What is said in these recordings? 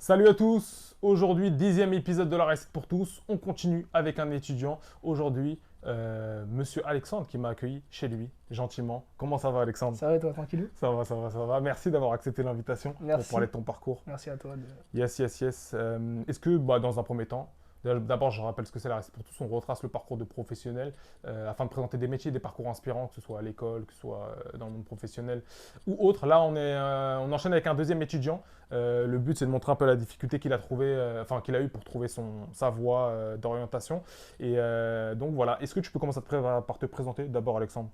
Salut à tous, aujourd'hui 10e épisode de la réussite pour tous, on continue avec un étudiant, aujourd'hui monsieur Alexandre qui m'a accueilli chez lui, gentiment. Comment ça va Alexandre? Ça va et toi, tranquillou? Ça va, ça va, ça va, merci d'avoir accepté l'invitation pour Merci. parler de ton parcours. Merci à toi. Yes, yes, yes. Est-ce que dans un premier temps, d'abord je rappelle ce que c'est la réussite pour tous, on retrace le parcours de professionnel afin de présenter des métiers, des parcours inspirants, que ce soit à l'école, que ce soit dans le monde professionnel ou autre. Là on enchaîne avec un deuxième étudiant. Le but c'est de montrer un peu la difficulté qu'il a trouvé, qu'il a eu pour trouver sa voie d'orientation. Et donc voilà, est-ce que tu peux commencer par te présenter d'abord Alexandre?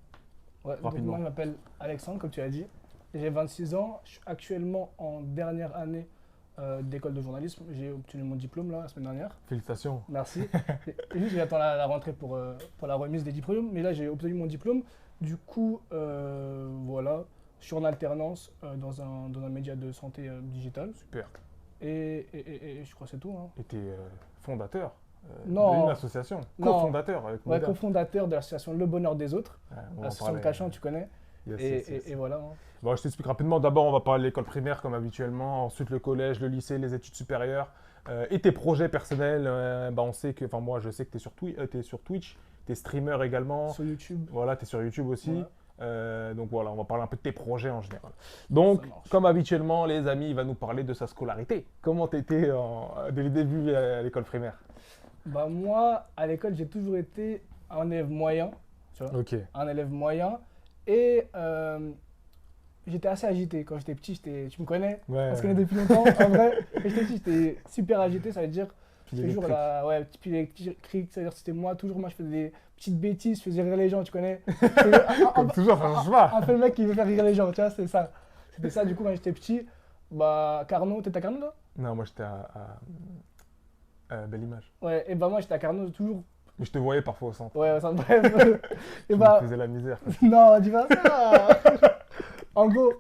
Ouais, donc Rapidement. moi, je m'appelle Alexandre, comme tu as dit. J'ai 26 ans. Je suis actuellement en dernière année d'école de journalisme. J'ai obtenu mon diplôme la semaine dernière. Félicitations. Merci. Juste, j'attends la rentrée pour la remise des diplômes. Mais là, j'ai obtenu mon diplôme. Du coup, voilà, je suis en alternance dans un média de santé digitale. Super. Et je crois que c'est tout, hein. Et tu es fondateur Non. d'une association, Non. cofondateur avec Ouais, Moderne. cofondateur de l'association Le Bonheur des Autres. Ouais, on va en L'association de parler. Cachan, tu connais. Yes, Et, yes, yes. et voilà, hein. Bon, je t'explique rapidement. D'abord, on va parler de l'école primaire comme habituellement, ensuite le collège, le lycée, les études supérieures et tes projets personnels. On sait que, moi, je sais que tu es sur Twitch, tu es streamer également. Sur YouTube. Voilà, tu es sur YouTube aussi. Ouais. Donc voilà, on va parler un peu de tes projets en général. Donc, Ça marche. comme habituellement, les amis, il va nous parler de sa scolarité. Comment tu étais dès le début à l'école primaire? Bah moi, à l'école, j'ai toujours été un élève moyen, tu vois, Ok. un élève moyen. Et j'étais assez agité quand j'étais petit. Tu me connais, Ouais. on se connaît depuis longtemps. En vrai, quand j'étais petit, j'étais super agité. Ça veut dire Pile toujours électrique. ouais, petit électrique. Ça veut dire c'était moi. Toujours moi, je faisais des petites bêtises, je faisais rire les gens, tu connais. Comme toujours, ça change pas. Un peu le mec qui veut faire rire les gens, tu vois, c'est ça. C'était ça, du coup, quand j'étais petit. Bah, Carnot, t'étais à Carnot là? Non, moi j'étais à Belle Image. Ouais, et bah moi, j'étais à Carnot, toujours. Mais je te voyais parfois au centre. Ouais, ça, bref. Et Tu bah. me faisais la misère. Non, dis pas ça. En gros,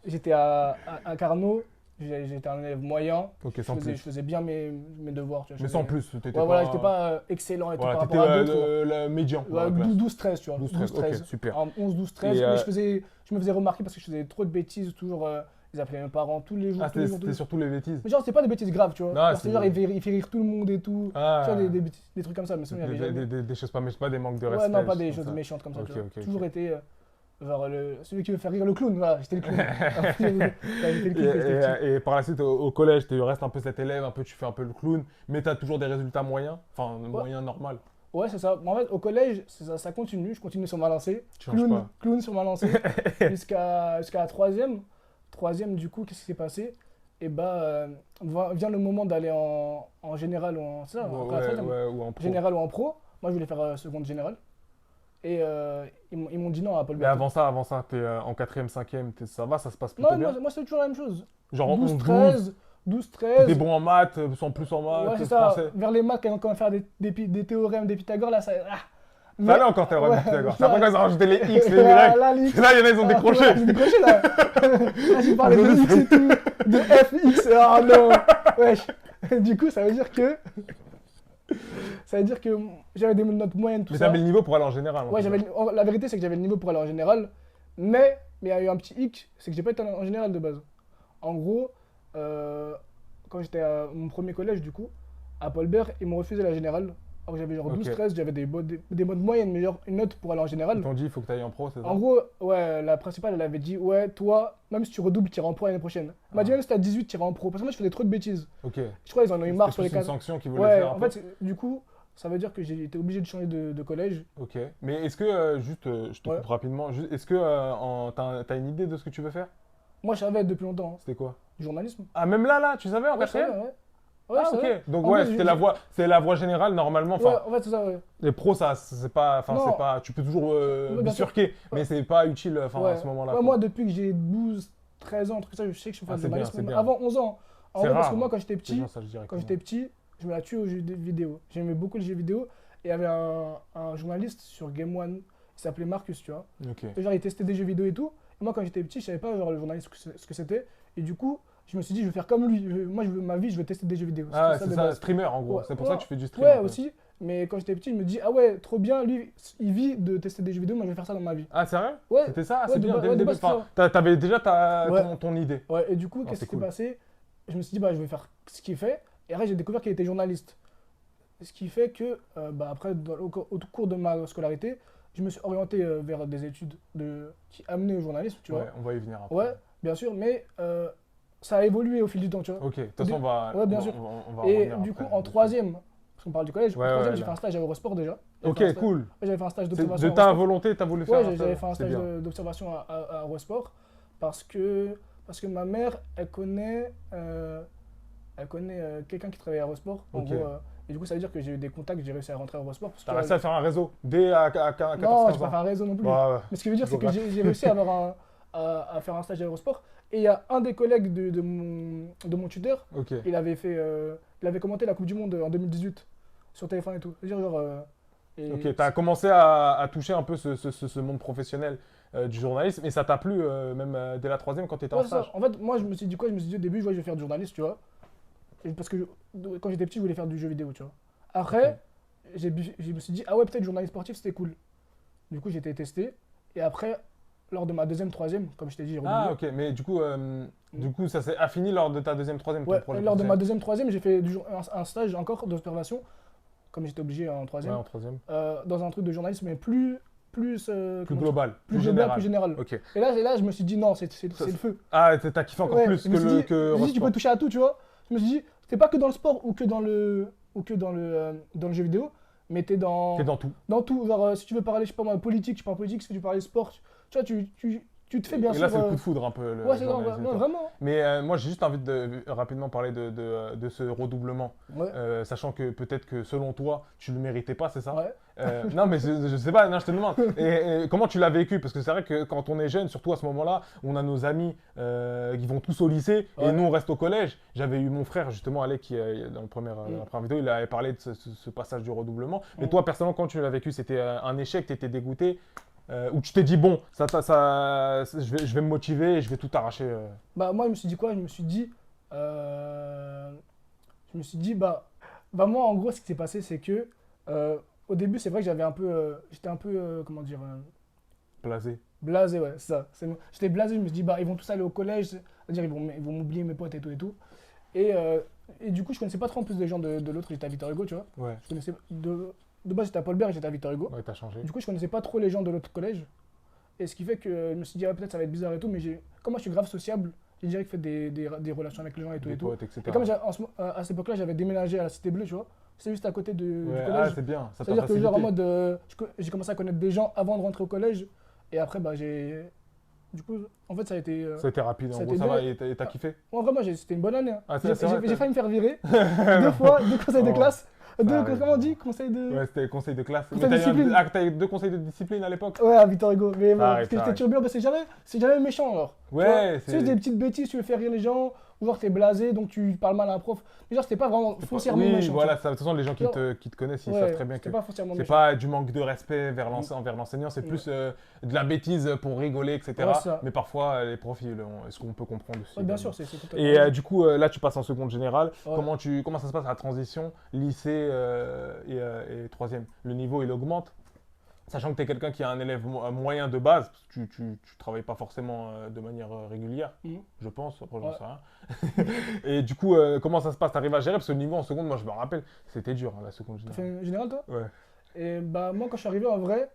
j'étais à Carnot, j'étais un élève moyen. Ok, Je sans faisais, plus. je faisais bien mes devoirs. Tu vois, Mais sans plus, t'étais Ouais, pas... voilà, j'étais pas excellent et tout Voilà, par t'étais rapport à d'autres. le médian dans la classe. 12-13, tu vois. 12-13, ok, super. En 11-12-13, Et, mais je me faisais remarquer parce que je faisais trop de bêtises, toujours. Ils appelaient mes parents tous les jours. Ah, tous les jours, tous c'était les jours. surtout les bêtises. Mais genre, c'est pas des bêtises graves, tu vois. Non, Genre, c'est c'est genre, des- il fait rire tout le monde et tout. Ah, Tu vois, des trucs comme ça, mais sinon, il y avait jamais. des choses pas des manques de Ouais, respect. non, pas des comme choses ça. méchantes comme ça. Ok, tu vois. ok, ok. Toujours été genre celui qui veut faire rire le clown. Voilà, j'étais le clown. J'étais le clown quand j'étais petit. Et par la suite, au collège, tu restes un peu cet élève, tu fais un peu le clown, mais tu as toujours des résultats moyens, enfin moyens normal. Ouais, c'est ça. En fait, au collège, ça continue. Je continue sur ma lancée. Tu changes pas. Clown sur ma lancée. jusqu'à la troisième. Troisième, du coup, qu'est-ce qui s'est passé? Et bah, vient le moment d'aller en général ou en. C'est ça, après la troisième. Ou en pro. Général ou en pro. Moi, je voulais faire seconde générale. Et ils m'ont dit non à Paul Mais Berthet. avant ça, t'es en 4e, 5e, ça va, ça se passe Non, plutôt bien. moi c'est toujours la même chose. Genre en 12, 11, 13, 12, 13. t'étais bon en maths, sans plus en maths, Ouais, c'est ça. français. Vers les maths, quand on commence à faire des théorèmes, des Pythagore, là, ça. Ah. Ça allait encore, t'es Ouais, Pythagore. ouais. C'est après quand ils ont rajouté les X, les Là, Y. là, Là, il y en a, ils ont décroché. Ouais, ils ont décroché là. Là, j'ai parlé de X et tout, de F, X. Ah non. Wesh. Du coup, ça veut dire que. Ça veut dire que j'avais des notes moyennes, tout Mais ça. t'avais le niveau pour aller en général. Ouais, la vérité, c'est que j'avais le niveau pour aller en général. Mais il y a eu un petit hic, c'est que j'ai pas été en général de base. En gros, quand j'étais à mon premier collège, du coup, à Paul Bert, ils m'ont refusé la générale. Alors que j'avais genre Ok. 12-13, j'avais des modes moyennes, mais genre une note pour aller en général. Ils t'ont dit, il faut que t'ailles en pro, c'est ça? En gros, ouais, la principale, elle avait dit, ouais, toi, même si tu redoubles, tu iras en pro l'année prochaine. Elle m'a dit, même si t'as 18, tu iras en pro. Parce que moi, je faisais trop de bêtises. Ok. Je crois qu'ils en ont eu marre sur C'était les plus une cas. sanction qu'ils voulaient Ouais, faire un en peu. fait, du coup, ça veut dire que j'ai été obligé de changer de collège. Ok. Mais est-ce que, je te Ouais. coupe rapidement, est-ce que t'as une idée de ce que tu veux faire? Moi, je savais depuis longtemps, hein. C'était quoi? Journalisme. Ah, même là, tu savais en Ouais, je savais, 4e? ouais. Ouais, Ah, je ok. savais. Donc, En ouais, plus, c'est la voie générale, normalement. Ouais, Enfin, en fait, c'est ça, ouais. les pros, ça, c'est pas. Enfin, Non. c'est pas. Tu peux toujours bien sûr. bifurquer, mais c'est pas utile, à Ouais. ce moment-là. Ouais, quoi. moi, depuis que j'ai 12, 13 ans, un truc comme ça, je sais que je fais Ah, du c'est bien, journalisme. c'est Même bien. avant 11 ans. En C'est vrai, parce rare. que moi, quand j'étais Les petit, gens sachent directement. je me la tué aux jeux vidéo. J'aimais beaucoup les jeux vidéo. Et il y avait un journaliste sur Game One, il s'appelait Marcus, tu vois. Ok. Et genre, il testait des jeux vidéo et tout. Et moi, quand j'étais petit, je savais pas, genre, le journaliste, ce que c'était. Et du coup, je me suis dit, je vais faire comme lui. Moi, ma vie, je veux tester des jeux vidéo. Ah, C'était c'est de ça, base. streamer en gros. Ouais. C'est pour ça que tu fais du stream. Ouais, un peu. aussi. Mais quand j'étais petit, je me dis, ah ouais, trop bien, lui, il vit de tester des jeux vidéo, moi, je vais faire ça dans ma vie. Ah, sérieux? Ouais. C'était ça? Ah, Ouais, c'est de bien, ba- dès le ouais, de début. base, Enfin, t'avais déjà Ouais. ton idée. Ouais, et du coup, Ah, qu'est-ce c'est qui s'est cool. passé? Je me suis dit, bah, je vais faire ce qui fait, et après j'ai découvert qu'il était journaliste. Ce qui fait que, après, au cours de ma scolarité, je me suis orienté vers des études qui amenaient au journalisme, tu vois. Ouais, on va y venir après. Ouais, bien sûr, mais ça a évolué au fil du temps, tu vois. Ok, de toute façon, Ouais, bien sûr. on va Et revenir du après, coup, en dessus. troisième, parce qu'on parle du collège, Ouais, en troisième, ouais, j'ai là. fait un stage à Eurosport déjà. Ok, cool. Ouais, j'avais fait un stage C'est d'observation de à ta Eurosport. volonté, t'as voulu faire Ouais, un j'avais stage. fait un C'est stage bien. d'observation à Eurosport parce que ma mère, elle connaît quelqu'un qui travaille à Eurosport. En Ok. gros, et du coup, ça veut dire que j'ai eu des contacts, j'ai réussi à rentrer à Eurosport. Parce T'as que, réussi à faire un réseau dès à 14-15 non, j'ai pas fait ans. un réseau non plus. Bah, ouais. Mais ce qui veut dire, Je c'est que vois. j'ai réussi à faire un stage à Eurosport. Et il y a un des collègues de mon tuteur, Ok. il avait commenté la Coupe du Monde en 2018 sur téléphone et tout. C'est-à-dire, Ok, t'as commencé à toucher un peu ce monde professionnel du journalisme et ça t'a plu même dès la troisième quand t'étais en ouais, c'est ça. stage. En fait, moi, je me suis dit quoi? Je me suis dit au début, je vais faire du journaliste, tu vois. Parce que quand j'étais petit, je voulais faire du jeu vidéo, tu vois. Après, je me suis dit, ah ouais, peut-être journaliste sportif, c'était cool. Du coup, j'ai été testé. Et après, lors de ma deuxième, troisième, comme je t'ai dit, j'ai redoublé. Ah ok, mais du coup ça s'est affini lors de ta deuxième, troisième ton Ouais, projet lors de ma professionnel. deuxième, troisième, j'ai fait un stage encore d'observation, comme j'étais obligé en Ouais, troisième, en troisième. dans un truc de journalisme, mais plus Plus comment global, dire, plus global, général. plus général. Ok. Et là, je me suis dit, non, c'est le feu. Ah, t'as kiffé encore Ouais, plus je me suis dit, que je me suis dit, tu Eurosport. peux toucher à tout, tu vois. Je me suis dit, c'est pas que dans le sport ou que dans le jeu vidéo, mais t'es T'es dans tout. dans tout. Genre, si tu veux parler, je sais pas moi, politique, tu parles politique, si tu veux parler sport, tu vois, tu te fais bien Et sûr. là c'est le coup de foudre un peu le Ouais, c'est ça, journalisme et non, tout. vraiment. Mais moi j'ai juste envie de rapidement parler de ce redoublement. Ouais, Sachant que peut-être que selon toi, tu ne le méritais pas, c'est ça? ouais. Non, mais je sais pas, non, je te demande. Et comment tu l'as vécu? Parce que c'est vrai que quand on est jeune, surtout à ce moment-là, on a nos amis qui vont tous au lycée et Ouais. nous on reste au collège. J'avais eu mon frère justement, Alec, qui dans la première vidéo, il avait parlé de ce passage du redoublement. Mais Mm. toi, personnellement, quand tu l'as vécu, c'était un échec, tu étais dégoûté? Ou tu t'es dit, bon, je vais me motiver et je vais tout arracher. Bah, moi, je me suis dit quoi? Bah, moi, en gros, ce qui s'est passé, c'est que au début, c'est vrai que j'étais un peu, comment dire, Blasé. blasé, ouais, c'est ça. J'étais blasé, je me suis dit, bah, ils vont tous aller au collège, c'est-à-dire, ils vont m'oublier mes potes et tout et tout. Et, euh, et du coup, je connaissais pas trop en plus des gens de l'autre, j'étais à Victor Hugo, tu vois. Ouais, Je connaissais, de base, j'étais à Paul Bert et j'étais à Victor Hugo. ouais, t'as changé. Du coup, je connaissais pas trop les gens de l'autre collège. Et ce qui fait que je me suis dit, ah, peut-être ça va être bizarre et tout, mais comme moi, je suis grave sociable, j'ai direct fait des relations avec les gens et tout Des et tout. potes, etc. Et comme à cette époque-là, j'avais déménagé à la Cité Bleue, tu vois. C'est juste à côté du Ouais, collège. ah, c'est bien, ça t'a C'est-à-dire que genre en facilité. mode, j'ai commencé à connaître des gens avant de rentrer au collège. Et après, bah du coup, en fait, ça a été. Ça a été rapide, ça en a gros, été ça va, deux- et t'as kiffé? Moi, vraiment, c'était une bonne année, hein. Ah, J'ai c'est vrai, j'ai t'as- failli me faire virer 2 fois, 2 conseils de Oh, classe. Deux, arrive. comment on dit? Conseil de. Ouais, c'était conseil de classe. Conseil Mais de t'as eu, discipline. t'as eu 2 conseils de discipline à l'époque? Ouais, à Victor Hugo. Mais Ça arrive, parce que ça j'étais arrive. turbulent, bah, c'est jamais méchant alors. Tu vois, Ouais, c'est juste des petites bêtises, tu veux faire rire les gens, ou genre t'es blasé donc tu parles mal à un prof. Mais genre c'était pas vraiment foncièrement Oui, méchant. voilà, tu de toute façon, les gens qui te connaissent, ils vois. savent Ouais, très bien c'était que pas foncièrement c'est méchant. pas du manque de respect envers l'enseignant, c'est plus de la bêtise pour rigoler, etc. Ouais, c'est ça. Mais parfois, les profs, est-ce qu'on peut comprendre aussi? Ouais, bien également. sûr, c'est totalement. Et du coup, là, tu passes en seconde générale. Ouais. Comment ça se passe la transition lycée et troisième? Le niveau, il augmente, sachant que tu es quelqu'un qui a un élève moyen de base, parce que tu travailles pas forcément de manière régulière, Mhm. je pense, après j'en Ouais. sais rien. Et du coup, comment ça se passe? Tu arrives à gérer? Parce que le niveau en seconde, moi je me rappelle, c'était dur, hein, la seconde T'as générale. fait une générale toi? Ouais. Et bah moi quand je suis arrivé en vrai,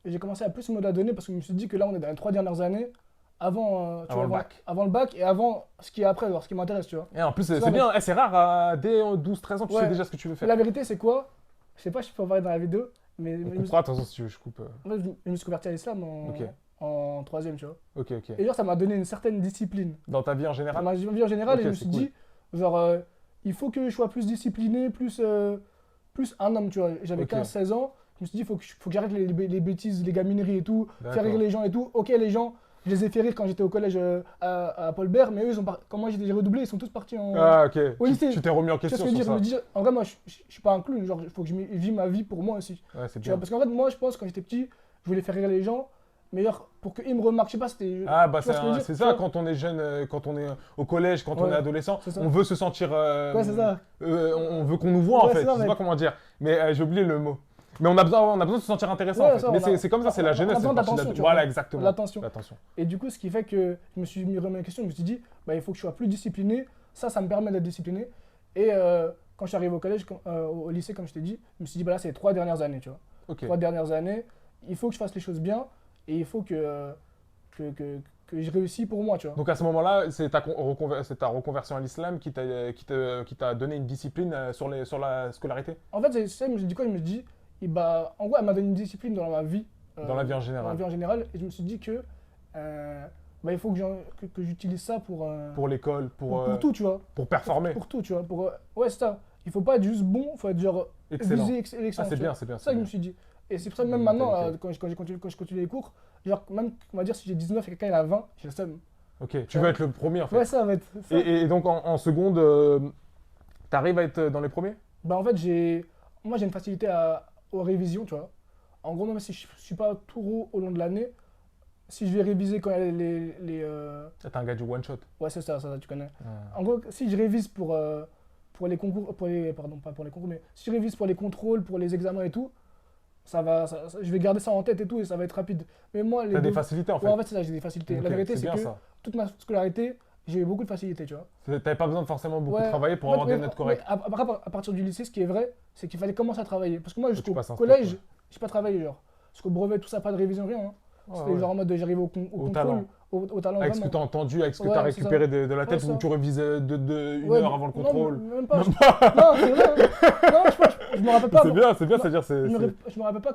j'ai commencé à plus me la donner parce que je me suis dit que là on est dans les 3 dernières années, avant, Avant le bac. avant le bac et avant ce qui est après, alors ce qui m'intéresse, tu vois. Et en plus, Ça, c'est mais- bien, c'est rare, dès 12-13 ans, tu Ouais. sais déjà ce que tu veux faire. La vérité c'est quoi? Je sais pas si je peux en parler dans la vidéo, mais On je me coupera, attention si tu veux, je coupe. en fait, je me suis converti à l'islam Ok. en troisième, tu vois. Ok, ok. Et genre, ça m'a donné une certaine discipline. Dans ta vie en Dans général? ma vie en général, Ok, et je me c'est suis cool. dit, genre, il faut que je sois plus discipliné, plus un homme, tu vois. J'avais Ok. 15-16 ans, je me suis dit, faut que j'arrête les bêtises, les gamineries et tout, faire D'accord. rire les gens et tout. Ok, les gens, je les ai fait rire quand j'étais au collège à Paul Bert, mais eux, quand moi j'ai redoublé, ils sont tous partis en. Ah, ok. Au lycée. Tu t'es remis en Tu vois ce question que je veux sur dire? Je ça. me dis, en vrai, moi, je suis pas un clown, genre, il faut que je vis ma vie pour moi aussi. Ouais, c'est Tu vois, bien. parce qu'en fait, moi, je pense, quand j'étais petit, je voulais faire rire les gens, mais genre, pour qu'ils me remarquent, je sais pas, c'était. Ah bah tu vois ce que je veux dire? c'est Tu ça vois quand on est jeune, quand on est au collège, quand on Ouais, est adolescent, c'est ça. on veut se sentir, Ouais, c'est ça. on veut qu'on nous voit en Ouais, fait, c'est ça, je sais mec. pas comment dire, mais j'ai oublié le mot. Mais on a besoin de se sentir intéressant Ouais, en fait. ça, Mais on a- c'est comme ça, c'est on la a jeunesse, besoin c'est partie de d'attention, tu voilà vois. exactement. L'attention. L'attention. Et du coup, ce qui fait que je me suis remis en question, je me suis dit, bah, il faut que je sois plus discipliné. Ça me permet d'être discipliné. Et quand je suis arrivé au collège, au lycée, comme je t'ai dit, je me suis dit, bah là, c'est les 3 dernières années, tu vois. Ok. 3 dernières années, il faut que je fasse les choses bien et il faut que, que, que je réussisse pour moi, tu vois. Donc à ce moment-là, c'est ta reconversion à l'islam qui t'a donné une discipline sur la scolarité, En fait, je me suis dit quoi? Je me suis dit, bah, en gros, elle m'a donné une discipline dans ma vie, dans la vie en dans la général. vie en général, et je me suis dit que bah, il faut que j'utilise ça Pour l'école, pour tout, tu vois. pour performer. Pour tout, tu vois. Ouais, c'est ça. Il faut pas être juste bon, il faut être genre Excellent. viser Ah, l'excellence. c'est tu bien, vois. c'est bien, C'est ça c'est que je bien. me suis dit. Et c'est pour ça que même Bonne maintenant, mentalité. quand je continue les cours, genre même, on va dire, si j'ai 19 et quelqu'un il a 20, j'ai le seum. Ok, tu veux être le premier en fait. Ouais, ça va être ça. Et donc en seconde, t'arrives à être dans les premiers? Bah en fait, moi j'ai une facilité aux révisions, tu vois. En gros, même si je suis pas tout au long de l'année, si je vais réviser quand il y a Ah, t'es un gars du one shot. ouais, c'est ça, tu connais. Ah. En gros, si je révise pour les concours, pardon, pas pour les concours, mais si je révise pour les contrôles, pour les examens et tout, je vais garder ça en tête et tout et ça va être rapide. Mais moi, T'as des facilités en ouais, fait. en fait, c'est ça, j'ai des facilités. Ok, La vérité, c'est bien que ça. toute ma scolarité, j'ai eu beaucoup de facilité, tu vois. T'avais pas besoin de forcément beaucoup Ouais, travailler pour ouais, avoir des notes correctes. Après, à partir du lycée, ce qui est vrai, c'est qu'il fallait commencer à travailler. Parce que moi, Tu jusqu'au passes un step, collège, ouais. j'ai pas travaillé, genre. Jusqu'au brevet, tout ça, pas de révision, rien. Hein. Ouais, C'était ouais. genre en mode j'arrive au Au contrôle, talent. au talent Avec ce que vraiment. t'as entendu, avec ce que Ouais, t'as c'est ça. récupéré de la Ouais, tête ça. où tu revises une Ouais, heure avant le non, contrôle. même pas. Même Non, c'est vrai. Non, je me rappelle pas. C'est bien, Non, c'est-à-dire Je me rappelle pas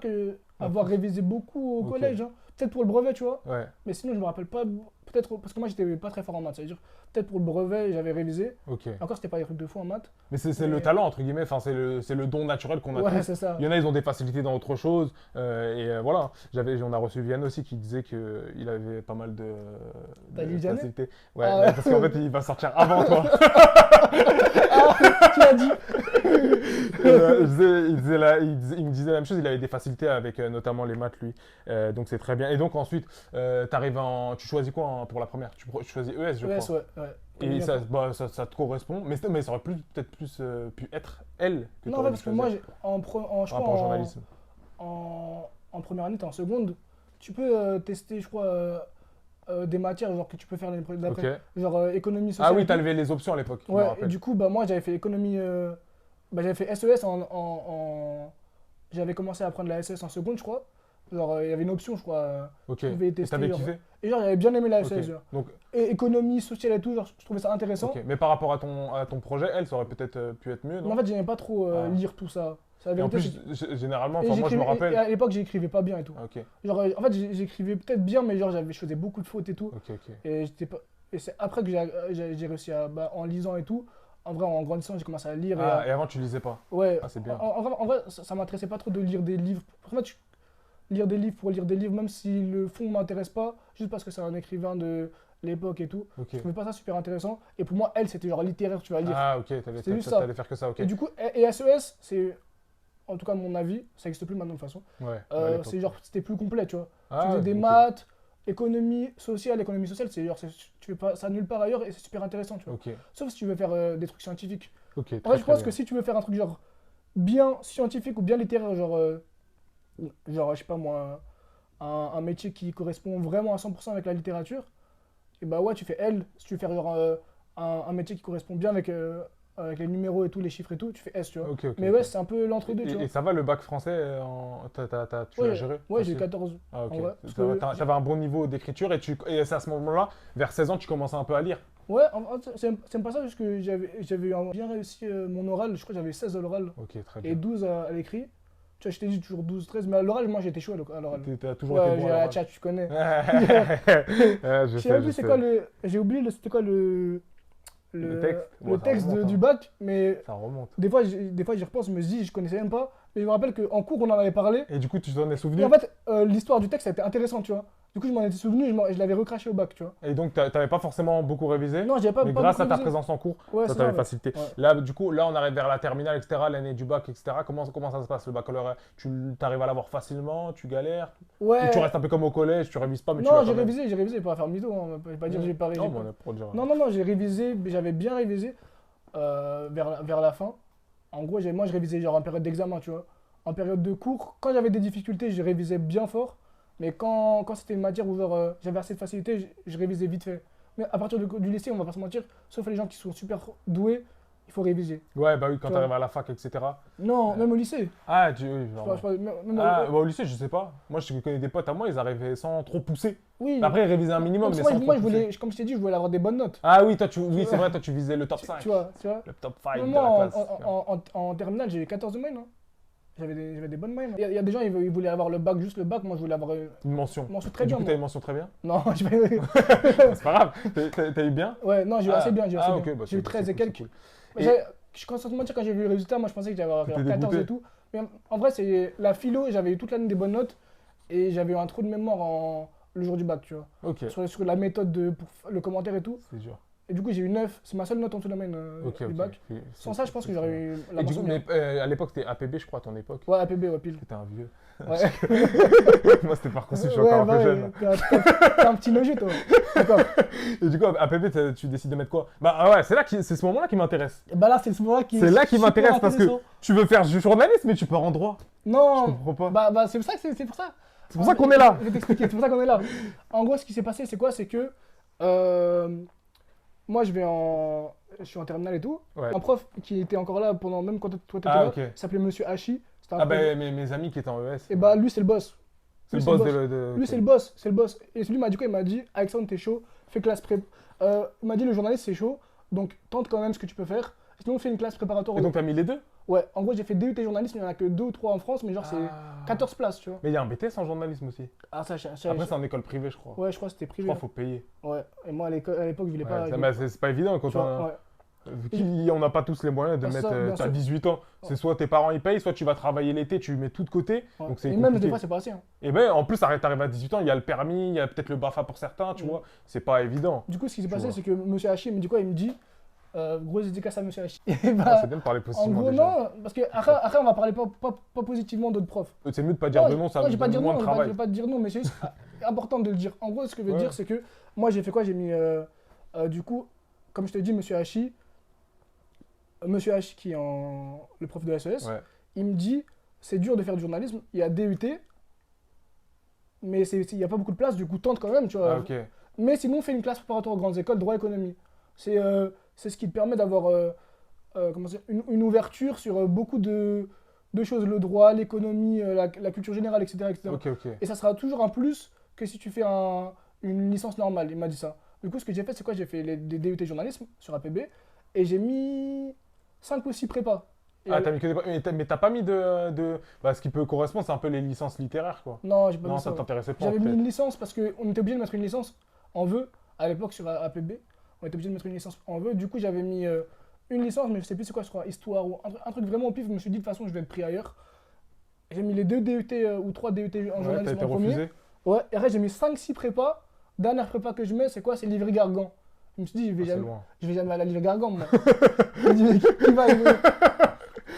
avoir révisé beaucoup au Ok. collège. Hein. Peut-être pour le brevet, tu vois. Ouais, Mais sinon, je me rappelle pas. Peut-être parce que moi, j'étais pas très fort en maths. C'est-à-dire, peut-être pour le brevet, j'avais révisé. ok. Encore, c'était pas des trucs de fou en maths. Mais c'est Mais- le talent, entre guillemets, enfin, c'est le don naturel qu'on a Ouais, tous. c'est ça. Il y en a, ils ont des facilités dans autre chose. Voilà. On a reçu Vianney aussi qui disait qu'il avait pas mal T'as de dit Vianney? facilités. Ouais, Ah, mais parce qu'en fait, il va sortir avant toi. Tu l'as dit. Il me disait la même chose, il avait des facilités avec notamment les maths, lui. Donc c'est très bien. Et donc ensuite, tu choisis quoi pour la première? Tu choisis ES, je Ouais, crois. ouais. Et ça te correspond, mais ça aurait peut-être plus pu être elle que Non, tu en fait, aurais dû parce que moi, choisir je par crois rapport au journalisme. en première année, t'es en seconde, tu peux tester, je crois, des matières genre, que tu peux faire l'année d'après. Ok. Genre économie sociale. Ah oui, et t'as tout. levé les options à l'époque, je me Ouais, et rappelle. du coup, bah, moi, j'avais fait économie. Bah, j'avais fait SES j'avais commencé à apprendre la SES en seconde, je crois. Genre, il y avait une option, je crois. Ok. Tu pouvais Et tester. t'avais Genre, kiffé? et genre, j'avais bien aimé la Ok. SES. Genre. Donc, Et économie sociale et tout, genre, je trouvais ça intéressant. ok. Mais par rapport à ton projet, elle, ça aurait peut-être pu être mieux, Mais non? en fait, j'aimais pas trop Ah. lire tout ça. C'est la Et en vérité, plus, c'est que- généralement, et enfin, moi je me j'écrivais- et rappelle. à l'époque, j'écrivais pas bien et tout. Ah, ok, Genre, en fait, j'écrivais peut-être bien, mais genre, je faisais beaucoup de fautes et tout. ok, ok. Et j'étais pas. Et c'est après que j'ai réussi bah, en lisant et tout. En vrai, en grandissant, j'ai commencé à lire. Ah, et avant, tu lisais pas. Ouais. Ah, c'est bien. En vrai, ça m'intéressait pas trop de lire des livres. En fait, lire des livres pour lire des livres, même si le fond m'intéresse pas, juste parce que c'est un écrivain de l'époque et tout. Ok. Je trouvais pas ça super intéressant. Et pour moi, elle, c'était genre littéraire, tu vas lire. Ah, ok, C'est juste ça. t'allais faire que ça, ok. Et du coup, et SES, c'est. En tout cas, mon avis, ça n'existe plus maintenant de toute façon. Ouais, à l'époque. C'est genre, c'était plus complet, tu vois. Ah, Tu faisais des ok. maths, économie sociale, c'est genre, tu fais pas ça nulle part ailleurs et c'est super intéressant, tu vois. Ok, Sauf si tu veux faire des trucs scientifiques. ok. En Très, vrai, je très pense bien. que si tu veux faire un truc genre bien scientifique ou bien littéraire, genre je sais pas moi, un métier qui correspond vraiment à 100% avec la littérature, et bah ouais, tu fais L. Si tu veux faire genre un métier qui correspond bien avec les numéros et tout, les chiffres et tout, tu fais S, tu vois. Ok, ok. Mais ok. ouais, c'est un peu l'entre-deux, tu vois. Et ça va le bac français tu l'as Ouais, géré? ouais, j'ai eu Facile 14. Ah, ok. en vrai, parce que T'avais un bon niveau d'écriture et c'est à ce moment-là, vers 16 ans, tu commençais un peu à lire. Ouais, c'est même pas ça, juste que j'avais bien réussi mon oral, je crois que j'avais 16 à l'oral Ok, très et bien. 12 à l'écrit. Tu vois, je t'ai dit toujours 12, 13, mais à l'oral, moi j'étais chaud à l'oral. T'as toujours Ouais, été bon j'ai à la l'oral. chat, tu connais. Ouais, Je sais même plus c'est quoi le. J'ai oublié c'était quoi Le texte. le Bon, ça texte remonte, du hein. bac, mais Ça remonte. des fois j'y repense, je me dis, je connaissais même pas. Mais je me rappelle qu'en cours, on en avait parlé. Et du coup, tu t'en es Et souvenu? en fait, l'histoire du texte, ça a été intéressant, tu vois. Du coup, je m'en étais souvenu et je l'avais recraché au bac, tu vois. Et donc, t'avais pas forcément beaucoup révisé, Non, j'avais pas. mais pas grâce à beaucoup ta révisé. présence en cours, Ouais, ça c'est t'avait ça, facilité. ouais. Là, du coup, là, on arrive vers la terminale, etc., l'année du bac, etc. Comment ça se passe, le baccalauréat? Tu arrives à l'avoir facilement? Tu galères? Ou Ouais. tu restes un peu comme au collège, tu révises pas, mais tu Non, vas quand même? j'ai révisé, pas faire mytho, hein. Je vais pas dire j'ai pas Non, révisé. mais pour dire. Non, j'ai révisé, mais j'avais bien révisé vers la fin. En gros, moi, je révisais genre en période d'examen, tu vois. En période de cours, quand j'avais des difficultés, je révisais bien fort. Mais quand c'était une matière où genre, j'avais assez de facilité, je révisais vite fait. Mais à partir du lycée, on va pas se mentir, sauf les gens qui sont super doués, il faut réviser. Ouais, bah oui, quand Tu t'arrives vois. à la fac, etc. Non, même au lycée. Ah, oui, Je genre. pense- je pense- même Ah, bah, au lycée, je sais pas. Moi, je connais des potes à moi, ils arrivaient sans trop pousser. Oui. Après, ils révisaient un minimum, Parce mais que sans trop moi, je pousser. voulais, comme je t'ai dit, je voulais avoir des bonnes notes. Ah oui, toi, oui, Tu c'est vois. vrai, toi, tu visais le top 5. Tu vois, tu vois. Le top 5 Moi, de la classe. en terminale, j'ai eu 14 de moyenne. Hein. J'avais des bonnes moyennes. Il y a des gens, ils voulaient avoir le bac, juste le bac. Moi, je voulais avoir Une mention. une mention Et très du bien. coup, t'as moi. une mention très bien. Non, C'est pas grave. T'as eu bien. Ouais, non, j'ai eu assez bien. J'ai eu assez Ah, bien. ok, bah, J'ai eu c'est 13 et cool, c'est quelques. cool. Mais Et- sans te mentir, quand j'ai vu le résultat, moi, je pensais que j'allais avoir T'étais 14 et dégoûté. tout. Mais en vrai, c'est la philo, j'avais eu toute l'année des bonnes notes. Et j'avais eu un trou de mémoire le jour du bac, tu vois. Ok, Sur la méthode pour le commentaire et tout. c'est dur. Et du coup, j'ai eu 9. C'est ma seule note en dessous de la moyenne Ok, du ok. bac. Sans ça, je pense que j'aurais eu la Et du mention coup, bien. mais, à l'époque, c'était APB, je crois, à ton époque. Ouais, APB, ouais, pile. T'étais un vieux. Ouais. Moi, c'était Parcoursup, je suis Ouais, encore un bah peu ouais, jeune. t'es un petit logé, toi. D'accord. Et du coup, APB, tu décides de mettre quoi? Bah ah ouais, c'est ce moment-là qui m'intéresse. Et bah là, c'est ce moment-là qui C'est là qui super m'intéresse parce que intéressant. tu veux faire du journalisme, mais tu pars en droit. Je Non, comprends pas. bah c'est pour ça que c'est pour ça. C'est pour ça qu'on est là. Je vais t'expliquer, c'est pour ça qu'on est là. En gros, ce qui s'est passé, c'est quoi? C'est que moi, je suis en terminale et tout. Ouais. Un prof qui était encore là pendant, même quand toi t'étais Ah, là, ok. il s'appelait Monsieur Hachi. C'était un Ah prof. bah mes amis qui étaient en ES. Et bah lui, c'est le boss. c'est lui, le boss de... Lui, ok. c'est le boss, c'est le boss. Et lui m'a dit quoi? Il m'a dit, Alexandre, t'es chaud, fais classe prép. Il m'a dit, le journaliste, c'est chaud, donc tente quand même ce que tu peux faire. Sinon, fais une classe préparatoire. Et donc t'as mis les deux? Ouais, en gros, j'ai fait DUT journalisme, il n'y en a que 2 ou 3 en France, mais genre, c'est Ah. 14 places, tu vois. Mais il y a un BTS en journalisme aussi. Ah, ça, Après, c'est en école privée, je crois. ouais, je crois que c'était Je privé. crois qu'il faut payer. Ouais, et moi, à l'époque, je voulais Ouais, pas. ça- bah, c'est pas évident quand tu vois, on ouais. on n'a pas tous les moyens de Ah, ça, mettre. bien T'as sûr. 18 ans, c'est soit tes parents ils payent, soit tu vas travailler l'été, tu mets tout de côté. Ouais. Donc c'est Et même des compliqué. fois, c'est pas assez. Hein. Et ben en plus, t'arrives à 18 ans, il y a le permis, il y a peut-être le BAFA pour certains, tu Mm. vois. C'est pas évident. Du coup, ce qui s'est Tu passé, vois. c'est que Monsieur Hachi me dit quoi? Il me dit, grosse dédicace à Monsieur Hachi. Et Ah, bah, c'est bien de parler en positivement gros, déjà. non, parce que après, on va parler pas positivement d'autres profs. C'est mieux de pas dire de non, ça non, me je vais pas donne dire moins non, de je vais travail. pas te dire non, mais c'est juste important de le dire. En gros, ce que je veux Ouais. dire, c'est que moi, j'ai fait quoi? J'ai mis, du coup, comme je te dis, Monsieur Hachi qui est le prof de SES, Ouais. il me dit, c'est dur de faire du journalisme, il y a DUT, mais il n'y a pas beaucoup de place, du coup, tente quand même, tu vois. Ah, ok. Mais sinon, fais une classe préparatoire aux grandes écoles, droit économie. C'est ce qui te permet d'avoir comment dire, une ouverture sur beaucoup de choses, le droit, l'économie, la culture générale, etc., etc. Ok, ok. Et ça sera toujours un plus que si tu fais une licence normale, il m'a dit ça. Du coup, ce que j'ai fait, c'est quoi? J'ai fait des DUT journalisme sur APB et j'ai mis 5 ou 6 prépas. Et Ah, t'as mis que mais t'as pas mis Bah, ce qui peut correspondre, c'est un peu les licences littéraires, quoi. non, j'ai pas Non, mis ça ça. t'intéressait pas. J'avais en mis fait. une licence parce qu'on était obligé de mettre une licence en vœu à l'époque sur APB. On était obligé de mettre une licence en vœu. Du coup, j'avais mis une licence, mais je sais plus c'est quoi, je crois, histoire ou un truc vraiment au pif. Je me suis dit de toute façon, je vais être pris ailleurs. J'ai mis les 2 DUT ou 3 DUT en Ouais, t'as journalisme été en premier. refusé. Ouais, et après, j'ai mis 5-6 prépas. Dernière prépa que je mets, c'est quoi? C'est Livry-Gargan. Je me suis dit, Ah, c'est loin. je vais jamais aller à Livry-Gargan, moi. Je me dis, mais qui va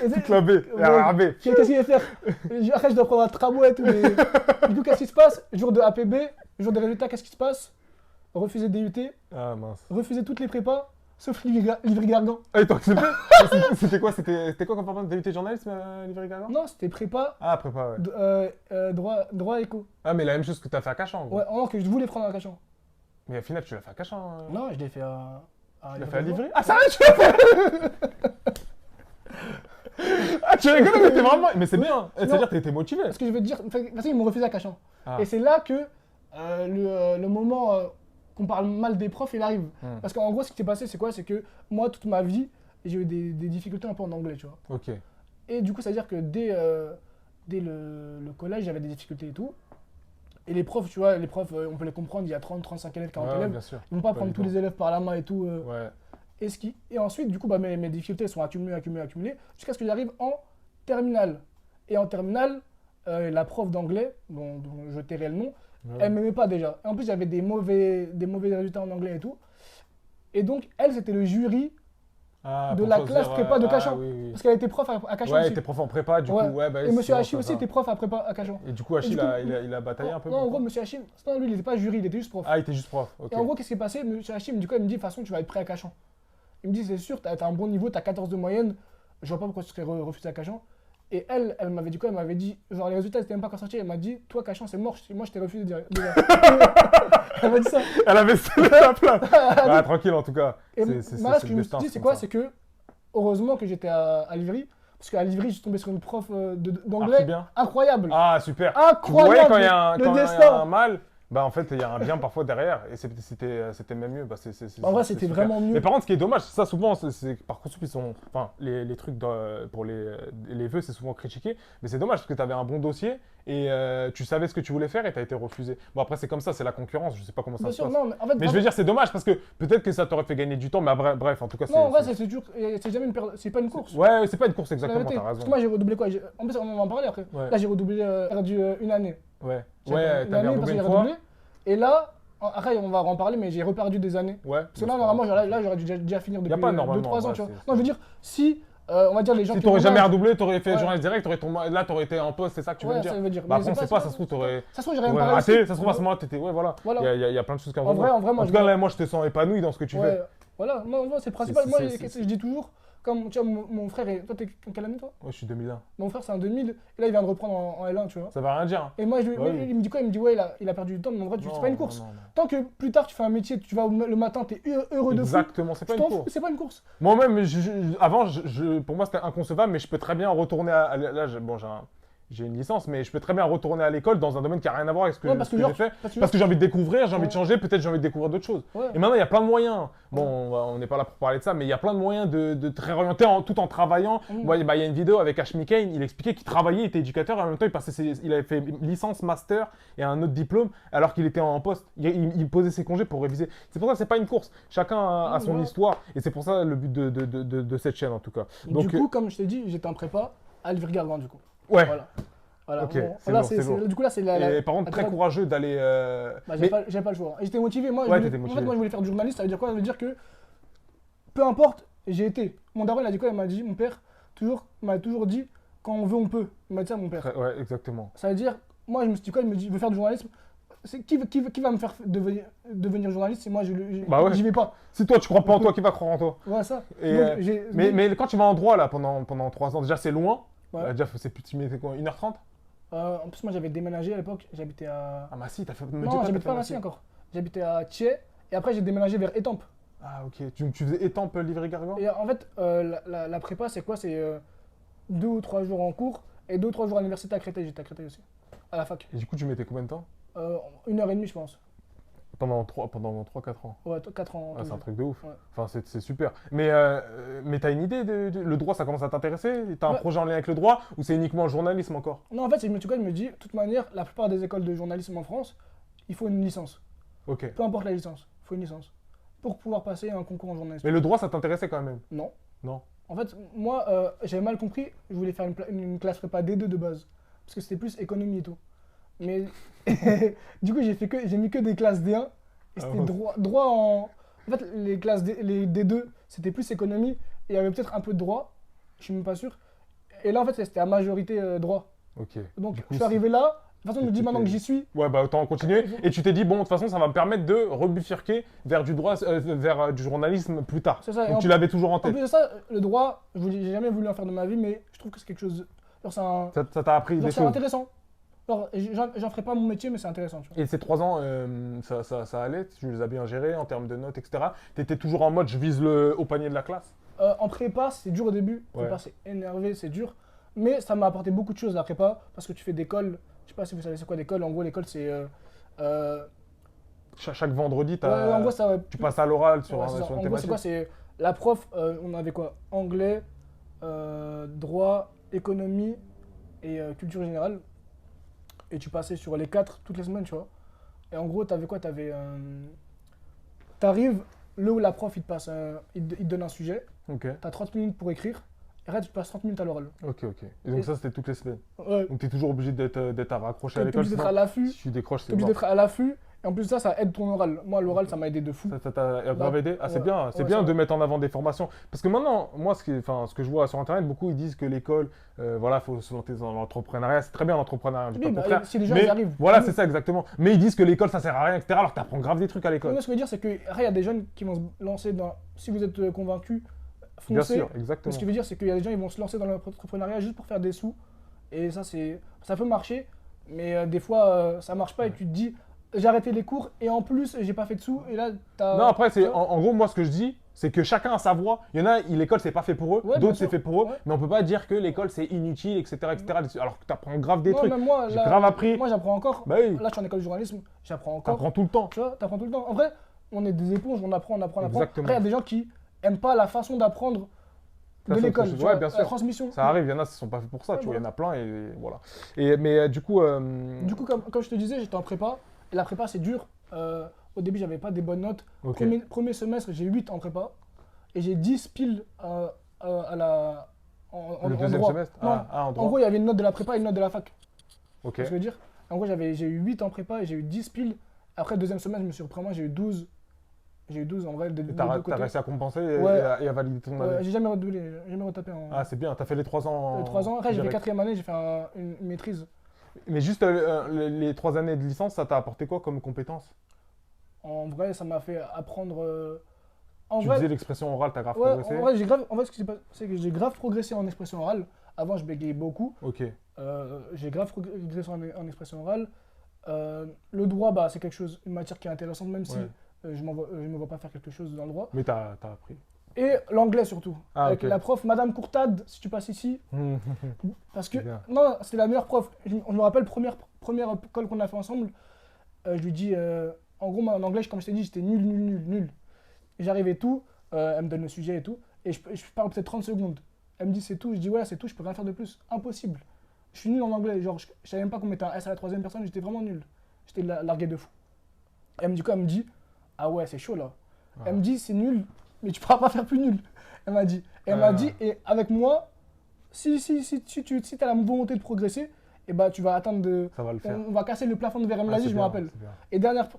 et Toute la B, Ouais. RAB. Qu'est-ce qu'il va faire? Après, je dois prendre un tramway et tout. Mais... Du coup, qu'est-ce qui se passe? Jour de APB, jour des résultats, qu'est-ce qui se passe? Refuser DUT, Ah mince. refuser toutes les prépas, sauf Livry-Gargan. Ah, ils t'ont accepté? C'était quoi? C'était quoi comme formation de DUT journalisme, Livry-Gargan? Non, c'était prépa, Ah, prépa, ouais. droit éco. Ah, mais la même chose que t'as fait à Cachan, en gros. Ouais, alors que je voulais prendre un cachan. Mais au final, tu l'as fait à Cachan. Non, je l'ai fait à. Tu l'as fait à Livry? Ah, sérieux, tu l'as fait? Ah, tu rigoles, mais t'es vraiment. Mais c'est bien. C'est-à-dire que t'étais motivé. Parce que je veux te dire, de toute façon, ils m'ont refusé à Cachan. Ah. Et c'est là que le moment qu'on parle mal des profs, il arrive. Parce qu'en gros, ce qui s'est passé, c'est quoi? C'est que moi, toute ma vie, j'ai eu des difficultés un peu en anglais, tu vois. Ok. Et du coup, ça veut dire que dès le collège, j'avais des difficultés et tout. Et les profs, tu vois, on peut les comprendre, il y a 30, 35 élèves, 40 Ouais, élèves. bien sûr. Ils vont pas prendre tous évident. les élèves par la main et tout. Ouais. Et ensuite, du coup, bah, mes difficultés sont accumulées, jusqu'à ce que j'arrive en terminale. Et en terminale, la prof d'anglais, dont je tairai le nom, Ouais. elle m'aimait pas déjà. Et en plus, j'avais des mauvais résultats en anglais et tout. Et donc, elle, c'était le jury, Ah, de pour la choisir, classe prépa de ah, Cachan. oui, oui. parce qu'elle était prof à Cachan Ouais, aussi. t'es prof en prépa, du Ouais. coup, ouais, bah, Et monsieur c'est Hachi ça, aussi ça. était prof à prépa à Cachan. Et du coup, Hachi, Et du coup- il a bataillé un peu. Non, en pourquoi gros, monsieur Hachi, non, lui, il était pas jury, il était juste prof. Ah, il était juste prof. Ok. Et en gros, qu'est-ce qui est passé? Monsieur Hachi me dit quoi? Il me dit, de toute façon, tu vas être prêt à Cachan. Il me dit, c'est sûr, t'as un bon niveau, t'as 14 de moyenne, je vois pas pourquoi tu serais refusé à Cachan. Et elle m'avait dit quoi? Elle m'avait dit, genre, les résultats étaient même pas encore sortis. Elle m'a dit, toi, Cachan, c'est mort, moi, je t'ai refusé déjà. Elle m'a dit ça. Elle avait scellé la place. Ah, tranquille, en tout cas. Et C'est moi, ce le que je me suis destin, dit, c'est c'est comme quoi? ça. C'est que heureusement que j'étais à Livry, parce qu'à Livry, je suis tombé sur une prof Archi d'anglais bien. incroyable. Ah, super. Tu voyais Incroyable, quand il y a le quand il y a destin. un mal, bah en fait, il y a un bien parfois derrière. Et c'était même mieux. Bah, En vrai, c'est c'était super. vraiment mieux. Mais par contre, ce qui est dommage, ça souvent, c'est que Parcoursup, ils sont. Enfin, les trucs pour les vœux, c'est souvent critiqué. Mais c'est dommage parce que tu avais un bon dossier et tu savais ce que tu voulais faire et tu as été refusé. Bon, après, c'est comme ça, c'est la concurrence. Je sais pas comment ça Bien se sûr, passe. non, mais en fait, Mais je veux dire, c'est dommage parce que peut-être que ça t'aurait fait gagner du temps. Mais bref, en tout cas, non, en vrai, c'est dur. C'est jamais c'est pas une course. Ouais, c'est pas une course C'est la exactement, vérité. t'as Parce raison. que moi, j'ai redoublé quoi? En plus, on va en parler après. Ouais. Là, j'ai redoublé, perdu une année. Ouais, J'ai ouais, perdu une t'avais année parce redoublé que j'ai une fois. redoublé. Et là, après, on va en parler, mais j'ai reperdu des années. Ouais. Parce que là, normalement, là, j'aurais dû déjà finir depuis pas normalement, 2-3 ans, ouais, tu vois. c'est- Non, je veux dire, si, on va dire les gens Si qui ont t'aurais mon jamais âge- redoublé, t'aurais fait Ouais. journaliste direct, là t'aurais été en poste, c'est ça que tu veux Ouais, me dire. ça veut dire. Bah Mais après on c'est sait pas, ça se trouve t'aurais Ça se trouve, j'aurais même ouais, pas réussi. raté, ça se trouve à ce moment-là t'étais, ouais voilà. Voilà. Il y a plein de choses qui En vrai, moi, en tout je cas me- là, moi je te sens épanoui dans ce que tu Ouais, fais. voilà, moi, c'est le principal. Moi, c'est- je dis toujours, comme tu vois, mon frère, toi, t'es en quelle année, toi? Ouais, je suis 2001. Mon frère, c'est en 2000, et là, il vient de reprendre en L1, tu vois. Ça va rien dire. Hein. Et moi, Bah oui. il me dit quoi? Il me dit, ouais, il a perdu du temps, mais en vrai, Non, c'est pas une course. non, non. Tant que plus tard, tu fais un métier, tu vas le matin, t'es heureux de fou. Exactement, c'est pas Tu une t'en fous, course. c'est pas une course. Moi-même, avant, pour moi c'était inconcevable, mais je peux très bien retourner là, bon, j'ai une licence, mais je peux très bien retourner à l'école dans un domaine qui a rien à voir avec ce que, Ouais, parce ce que que genre, j'ai fait. parce que Parce que j'ai envie de découvrir, j'ai envie de Ouais. changer, peut-être j'ai envie de découvrir d'autres choses. Ouais. Et maintenant, il y a plein de moyens. Bon, on n'est pas là pour parler de ça, mais il y a plein de moyens de te réorienter tout en travaillant. Mm. Moi, bah, il y a une vidéo avec Ash McCain, il expliquait qu'il travaillait, il était éducateur, et en même temps, il avait fait licence, master et un autre diplôme, alors qu'il était en poste. Il posait ses congés pour réviser. C'est pour ça que c'est pas une course. Chacun a son Ouais. histoire, et c'est pour ça le but de cette chaîne, en tout cas. Donc, du coup, comme je t'ai dit, j'étais en prépa à Livry-Gargan, du coup. ouais. Voilà. Voilà. Ok, Bon, c'est là, lourd, c'est lourd. du coup, là, c'est Et par contre, la très grade. courageux d'aller. Bah, mais- j'avais pas le choix. Et j'étais motivé. Moi, Ouais, je voulais- t'étais en fait, motivé. moi, je voulais faire du journaliste. Ça veut dire quoi? Ça veut dire que peu importe, j'ai été. Mon daron, il a dit quoi? Il m'a dit, mon père, m'a toujours dit, quand on veut, on peut. Il m'a dit ça, mon père. Ouais, exactement. Ça veut dire, moi, je me suis dit quoi? Il me dit, je veux faire du journalisme. Qui va me faire devenir journaliste si moi, Bah ouais. j'y vais pas? Si toi, tu crois pas en toi, qui va croire en toi? Voilà ça. Et, Donc, mais quand tu vas en droit, là, pendant 3 ans, déjà, c'est loin. Ouais. Déjà, tu mettais quoi? 1h30? En plus, moi, j'avais déménagé à l'époque. J'habitais à. Ah, Massy, t'as fait. Non, j'habitais pas à Massy encore. J'habitais à Thiers. Et après, j'ai déménagé vers Étampes. Ah, ok. Tu faisais Étampes, Livry-Gargan? Et en fait, la prépa, c'est quoi? C'est 2 ou 3 jours en cours et 2 ou 3 jours à l'université à Créteil. J'étais à Créteil aussi, à la fac. Et du coup, tu mettais combien de temps? 1h30, je pense. Pendant 3-4 ans. Ouais, 4 ans. Ah, c'est un truc de ouf. Ouais. Enfin, c'est super. Mais t'as une idée le droit, ça commence à t'intéresser? T'as un Ouais. projet en lien avec le droit ou c'est uniquement le journalisme encore? Non, en fait, je me dis, de toute manière, la plupart des écoles de journalisme en France, il faut une licence. Ok. Peu importe la licence, il faut une licence. Pour pouvoir passer un concours en journalisme. Mais le droit, ça t'intéressait quand même? Non. Non. En fait, moi, j'avais mal compris, je voulais faire une classe prépa D2 de base. Parce que c'était plus économie et tout. Mais du coup, j'ai mis que des classes D1. Et c'était ouais. droit en. En fait, les D2, c'était plus économie. Et il y avait peut-être un peu de droit. Je suis même pas sûr. Et là, en fait, c'était à majorité droit. Ok. Donc, Du coup, je suis arrivé là. De toute façon, je me dis maintenant que t'étais- j'y suis. Ouais, bah autant continuer. Et tu t'es dit, bon, de toute façon, ça va me permettre de rebifurquer vers du droit, vers du journalisme plus tard. C'est ça. Et Donc en tu l'avais toujours en en tête. plus de ça, le droit, j'ai jamais voulu en faire de ma vie, mais je trouve que c'est quelque chose. Genre, Ça t'a appris des c'est choses. intéressant. Genre, j'en ferai pas mon métier, mais c'est intéressant. Tu vois. Et ces 3 ans, ça allait, tu les as bien gérés en termes de notes, etc. Tu étais toujours en mode, je vise le haut panier de la classe. En prépa, c'est dur au début. En prépa, c'est énervé, c'est dur. Mais ça m'a apporté beaucoup de choses la prépa, parce que tu fais des cols. Je sais pas si vous savez c'est quoi des cols. En gros, l'école, c'est. Chaque vendredi, Ouais, en gros, ça. tu passes à l'oral sur, Ouais, c'est ça. sur En une gros, c'est quoi? thématique. C'est la prof, on avait quoi? Anglais, droit, économie et culture générale. Et tu passais sur les 4 toutes les semaines, tu vois. Et en gros, t'avais quoi? T'arrives, là où la prof, il te passe, il te donne un sujet. Ok, T'as 30 minutes pour écrire. Et après, tu te passes 30 minutes à l'oral. ok. Et donc Et- ça, c'était toutes les semaines. Ouais. Donc tu es toujours obligé d'être raccroché à T'es l'école. obligé d'être sinon, à l'affût. si tu décroches, T'es c'est obligé mort. d'être à l'affût. Et en plus de ça, ça aide ton oral. Moi, l'oral, ça m'a aidé de fou. Ça t'a grave aidé? Ah, c'est ouais. bien, c'est Ouais, bien ça de va. mettre en avant des formations. Parce que maintenant, moi, ce que je vois sur Internet, beaucoup ils disent que l'école, voilà, faut se lancer dans l'entrepreneuriat. C'est très bien l'entrepreneuriat, je dis Oui, pas le bah, contraire. si les gens Mais y arrivent. voilà, Oui. c'est ça exactement. Mais ils disent que l'école, ça sert à rien, etc. Alors que t'apprends grave des trucs à l'école. Moi, ce que je veux dire, c'est que après, il y a des jeunes qui vont se lancer dans. Si vous êtes convaincus, Bien foncez. sûr, Mais exactement. ce que je veux dire, c'est qu'il y a des gens qui vont se lancer dans l'entrepreneuriat juste pour faire des sous. Et ça peut marcher, mais des fois, ça marche pas et tu te dis, j'ai arrêté les cours et en plus, j'ai pas fait de sous. Et là, t'as. Non, après, tu vois en gros, moi, ce que je dis, C'est que chacun a sa voie. Il y en a, l'école, c'est pas fait pour eux. Ouais, bien D'autres, c'est sûr. fait pour eux. Ouais. Mais on peut pas dire que l'école, c'est inutile, etc. Alors que tu apprends grave des Non, trucs. même moi, J'ai là, grave appris. moi j'apprends encore. Bah oui, Là, je suis en école de journalisme, j'apprends encore. t'apprends tout le temps. Tu vois, t'apprends tout le temps. En vrai, on est des éponges, on apprend. Exactement. Après, il y a des gens qui aiment pas la façon d'apprendre Ça, de c'est l'école. autre chose. Tu Ouais, vois, bien la sûr. transmission. Ça arrive, il y en a, qui sont pas faits pour ça. Ouais, Tu vois, il y en voilà. a plein et voilà. Mais du coup, Du coup, comme je te disais, j'étais en prépa. Et la prépa, c'est dur. Au début, j'avais pas des bonnes notes. ok. Premier semestre, j'ai 8 en prépa. Et j'ai 10 piles à la. Le en deuxième droit. semestre Non, en En droit. gros, il y avait une note de la prépa et une note de la fac. Ok. Tu vois ce que je veux dire? En gros, j'ai eu 8 en prépa et j'ai eu 10 piles. Après, deuxième semestre, je me suis repris en main, j'ai eu 12. J'ai eu 12 en vrai, des Et deux t'as côtés. réussi à compenser Ouais. et à valider ton Ouais, année. j'ai jamais redoublé, j'ai jamais retapé en Ah, c'est bien. T'as fait les 3 ans. 3 ans. Après, j'ai fait direct. quatrième année, j'ai fait une maîtrise. Mais juste les 3 années de licence, ça t'a apporté quoi comme compétence? En vrai, ça m'a fait apprendre. En Tu vrai, disais l'expression orale, t'as grave ouais, progressé. en vrai, j'ai grave. En fait, ce qui s'est passé, c'est que j'ai grave progressé en expression orale. Avant, je bégayais beaucoup. Ok. J'ai grave progressé en expression orale. Le droit, bah, c'est quelque chose, une matière qui est intéressante, même si Ouais. je me vois pas faire quelque chose dans le droit. Mais t'as appris. Et l'anglais surtout. Ah, Avec ok. la prof, Madame Courtade, si tu passes ici. Parce que, C'est bien. non, c'était la meilleure prof. Je me rappelle, première école qu'on a fait ensemble, je lui dis, en gros, moi, en anglais, comme je t'ai dit, j'étais nul. Et j'arrivais tout, elle me donne le sujet et tout, et je parle peut-être 30 secondes. Elle me dit, c'est tout, je dis, ouais, c'est tout, je peux rien faire de plus. Impossible. Je suis nul en anglais, genre, je savais même pas qu'on mettait un S à la troisième personne, j'étais vraiment nul. J'étais largué de fou. Et elle me dit quoi? Elle me dit, ah ouais, c'est chaud là. Ah. Elle me dit, c'est nul, mais tu pourras pas faire plus nul. Elle m'a dit. Et elle m'a dit, et avec moi, si tu as la volonté de progresser, et bah tu vas atteindre de. Ça va le faire. On va casser le plafond de verre. Elle me l'a Ah, dit, c'est je me bien, rappelle. c'est bien. Et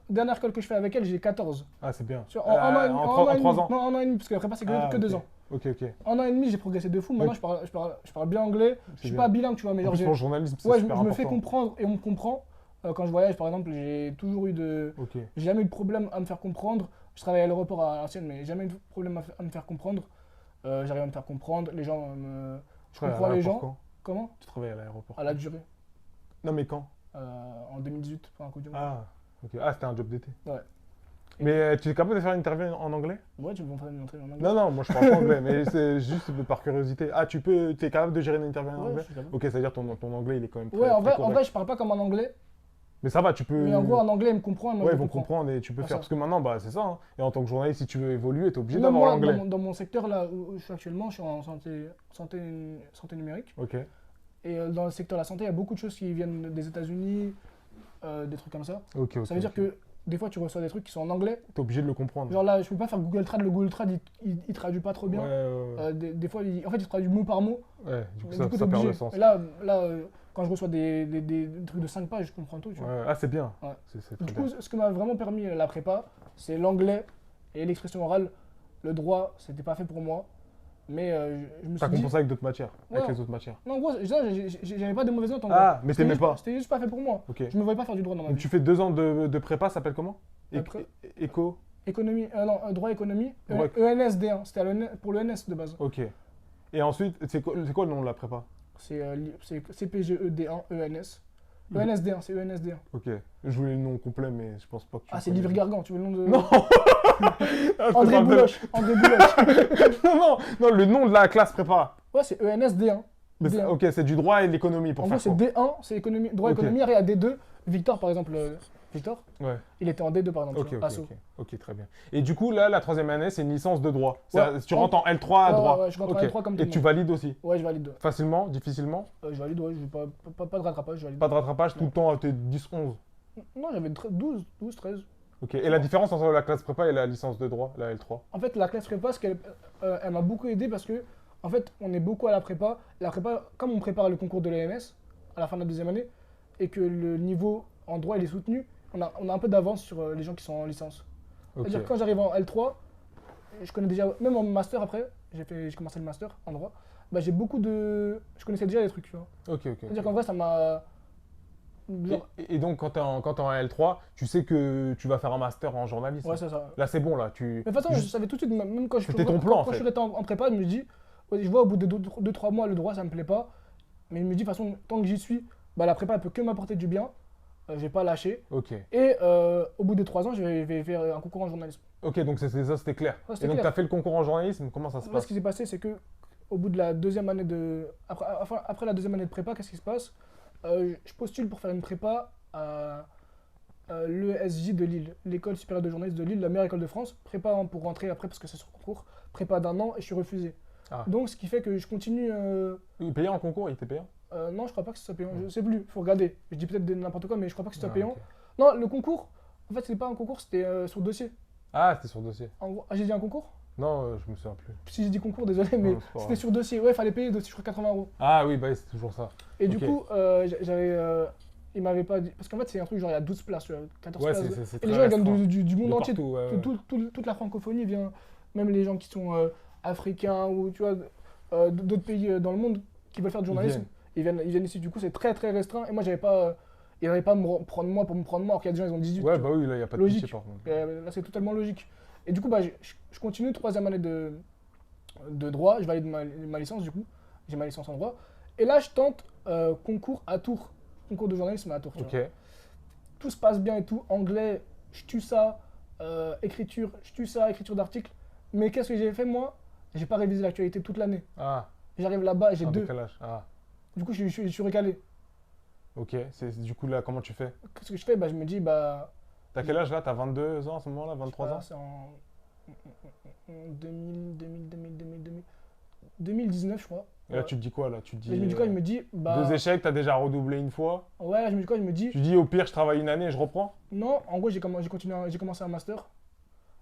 dernière école que je fais avec elle, j'ai 14. Ah, c'est bien. Tu vois, en un an et demi- en en trois- un an en et 3 demi. ans. Non, en un an et demi, parce que la prépa, c'est que 2 ans. Ok. En un an et demi, j'ai progressé de fou. Maintenant, Oui. je parle bien anglais. Je suis bien. pas bilingue, tu vois, mais En genre, plus, pour le journalisme, c'est ouais, je super me fais important. comprendre et on me comprend. Quand je voyage, par exemple, j'ai toujours eu de. Ok. J'ai jamais eu de problème à me faire comprendre. Je travaillais à l'aéroport à l'ancienne, mais jamais eu de problème à me faire comprendre. J'arrive à me faire comprendre. Les gens me. Je Tu travailles à comprends les gens. l'aéroport quand? Comment? Tu travailles à l'aéroport. À la durée. Non, mais quand? En 2018, pour un coup du monde. Ah, ok. Ah, c'était un job d'été. Ouais. Mais tu es capable de faire une interview en anglais? Ouais, tu veux me faire une entrée en anglais? Non, moi je parle pas anglais, mais c'est juste par curiosité. Ah, tu es capable de gérer une interview en Ouais, anglais? je suis capable. Ok, ça veut dire ton anglais il est quand même très, Ouais, en très vrai, correct. je parle pas comme en anglais, Mais ça va, tu peux. mais en gros, en anglais, il me comprend et moi, Ouais, je ils le vont comprends. comprendre et tu peux Ah, faire. ça. Parce que maintenant, bah, c'est ça. Hein. Et en tant que journaliste, si tu veux évoluer, tu es obligé Même d'avoir moi, l'anglais. dans mon secteur là où je suis actuellement, je suis en santé numérique. Ok. Et dans le secteur de la santé, il y a beaucoup de choses qui viennent des États-Unis, des trucs comme ça. Ok. Ça veut dire que des fois, tu reçois des trucs qui sont en anglais. Tu es obligé de le comprendre. Genre là, je peux pas faire Google Trad. Le Google Trad, il traduit pas trop bien. Ouais. Des fois, en fait, il traduit mot par mot. Ouais, du coup, Mais ça, du coup, ça t'es perd le obligé. sens. Et là, quand je reçois des trucs de 5 pages, je comprends tout. Tu vois. Ouais. Ah, c'est bien. Ouais. C'est très Du bien. coup, ce que m'a vraiment permis la prépa, c'est l'anglais et l'expression orale. Le droit, c'était pas fait pour moi. Mais je me T'as suis dit. compensé avec d'autres matières. Avec Ouais. les autres matières. Non, en gros, j'avais pas de mauvaises notes en Ah, gros. mais C'était t'aimais juste- pas. C'était juste pas fait pour moi. Ok. Je me voyais pas faire du droit dans ma Donc vie. tu fais 2 ans de prépa, ça s'appelle comment? Après- Éco. Économie, non, droit économie, Droit- ENS D1, c'était pour l'ENS de base. Ok. Et ensuite, c'est quoi le nom de la prépa? C'est CPGE D1, ENS. ENS D1, c'est ENS D1. Ok. Je voulais le nom complet, mais je pense pas que tu. Ah, c'est connais. Livre Gargan, tu veux le nom de. Non. Ah, je te André parle de- Bouloche. André Bouloche. non, le nom de la classe prépa. Ouais, c'est ENS D1. Mais D1. ok, c'est du droit et de l'économie pour En gros, faire c'est quoi? D1, c'est économie, droit Ok. économie. Après, il y a D2. Victor, par exemple, Victor, Ouais. il était en D2 par exemple. Ok, tu ok, vois, asso. ok, très bien. Et du coup, là, la troisième année, c'est une licence de droit. Ouais. Tu rentres en L3 à Ouais, droit. ouais, je rentre en Ok. L3 comme tout Et le tu monde. valides aussi. Ouais, je valide. Facilement, difficilement. Je valide, ouais, je vais pas de rattrapage, je valide. Pas de rattrapage, tout Non. le temps, t'es 10-11. Non, j'avais 12, 13. Ok. Et la différence entre la classe prépa et la licence de droit, la L3? En fait, la classe prépa, elle m'a beaucoup aidé parce que, en fait, on est beaucoup à la prépa. La prépa, comme on prépare le concours de l'EMS à la fin de la deuxième année, et que le niveau en droit il est soutenu, on a un peu d'avance sur les gens qui sont en licence. Ok. C'est-à-dire que quand j'arrive en L3, je connais déjà, même en master après, j'ai commencé le master en droit, bah je connaissais déjà les trucs, tu vois. Ok. C'est-à-dire qu'en vrai, ça m'a. Genre, Et donc, quand t'es en L3, tu sais que tu vas faire un master en journalisme. ouais, c'est ça. Là, c'est bon, là. Mais de toute façon, je savais tout de suite, même quand C'était ton plan, en quand fait. je suis en prépa, je me dis, ouais, je vois au bout de 2-3 mois, le droit, ça me plaît pas. Mais je me dis, de toute façon, tant que j'y suis, bah, la prépa, elle peut que m'apporter du bien. j'ai pas lâché. Ok. Et au bout des 3 ans, je vais faire un concours en journalisme. Ok, donc ça, c'était clair. Ouais, Et c'était donc, tu clair. as fait le concours en journalisme, comment ça se Moi, ce passe? qui s'est passé, c'est que au bout de la deuxième année de. Après la deuxième année de prépa, qu'est-ce qui se passe? Je postule pour faire une prépa à l'ESJ de Lille, l'école supérieure de journalisme de Lille, la meilleure école de France. Prépa hein, pour rentrer après parce que c'est sur concours. Prépa d'1 an et je suis refusé. Ah. Donc, ce qui fait que je continue. Il payait en concours, il était payant? Non, je crois pas que ce soit payant. Je sais plus, faut regarder. Je dis peut-être n'importe quoi, mais je crois pas que ce soit Ah, payant. ok. Non, le concours, en fait, c'était pas un concours, c'était sur dossier. Ah, c'était sur dossier. En gros, j'ai dit un concours? Non, je me souviens plus. Si j'ai dit concours, désolé, mais Non, c'est pas c'était grave. sur dossier. Ouais, fallait payer dossier, je crois 80 euros. Ah oui, bah oui, c'est toujours ça. Et du Ok. coup, j'avais. Il m'avait pas dit. Parce qu'en fait, c'est un truc genre il y a 12 places, tu vois, 14 Ouais, places. c'est Et les très gens ils viennent restreint. du monde De entier. partout, ouais, ouais. Toute la francophonie vient. Même les gens qui sont africains ou tu vois, d'autres pays dans le monde qui veulent faire du journalisme, ils viennent ici. Du coup, c'est très très restreint. Et moi, j'avais pas. Ils n'arrivaient pas à me prendre moi pour me prendre moi, alors qu'il y a des gens, ils ont 18. Ouais, tu bah vois. oui, là, il n'y a pas de Logique. pitié par contre. Là, c'est totalement logique. Et du coup, bah, je continue, troisième année de droit. Je valide ma licence, du coup. J'ai ma licence en droit. Et là, je tente concours à Tours. Concours de journalisme à Tours. Tu Ok. vois. Tout se passe bien et tout. Anglais, je tue ça. Écriture, je tue ça. Écriture d'articles. Mais qu'est-ce que j'ai fait, moi? J'ai pas révisé l'actualité toute l'année. Ah, J'arrive là-bas, j'ai un 2. décalage. Ah, Du coup, je suis recalé. ok. Du coup, là, comment tu fais? Qu'est-ce que je fais? Bah, je me dis, bah. T'as quel âge là? T'as 22 ans à ce moment-là? je sais 23 pas, ans? C'est en 2019, je crois. Et là, Ouais. tu te dis quoi là? Tu te Et je me dis dis quoi? Je me dis, bah. 2 échecs, t'as déjà redoublé une fois. Ouais, je me dis quoi? Je me dis, Tu dis au pire, je travaille une année et je reprends? non, en gros, j'ai commencé un master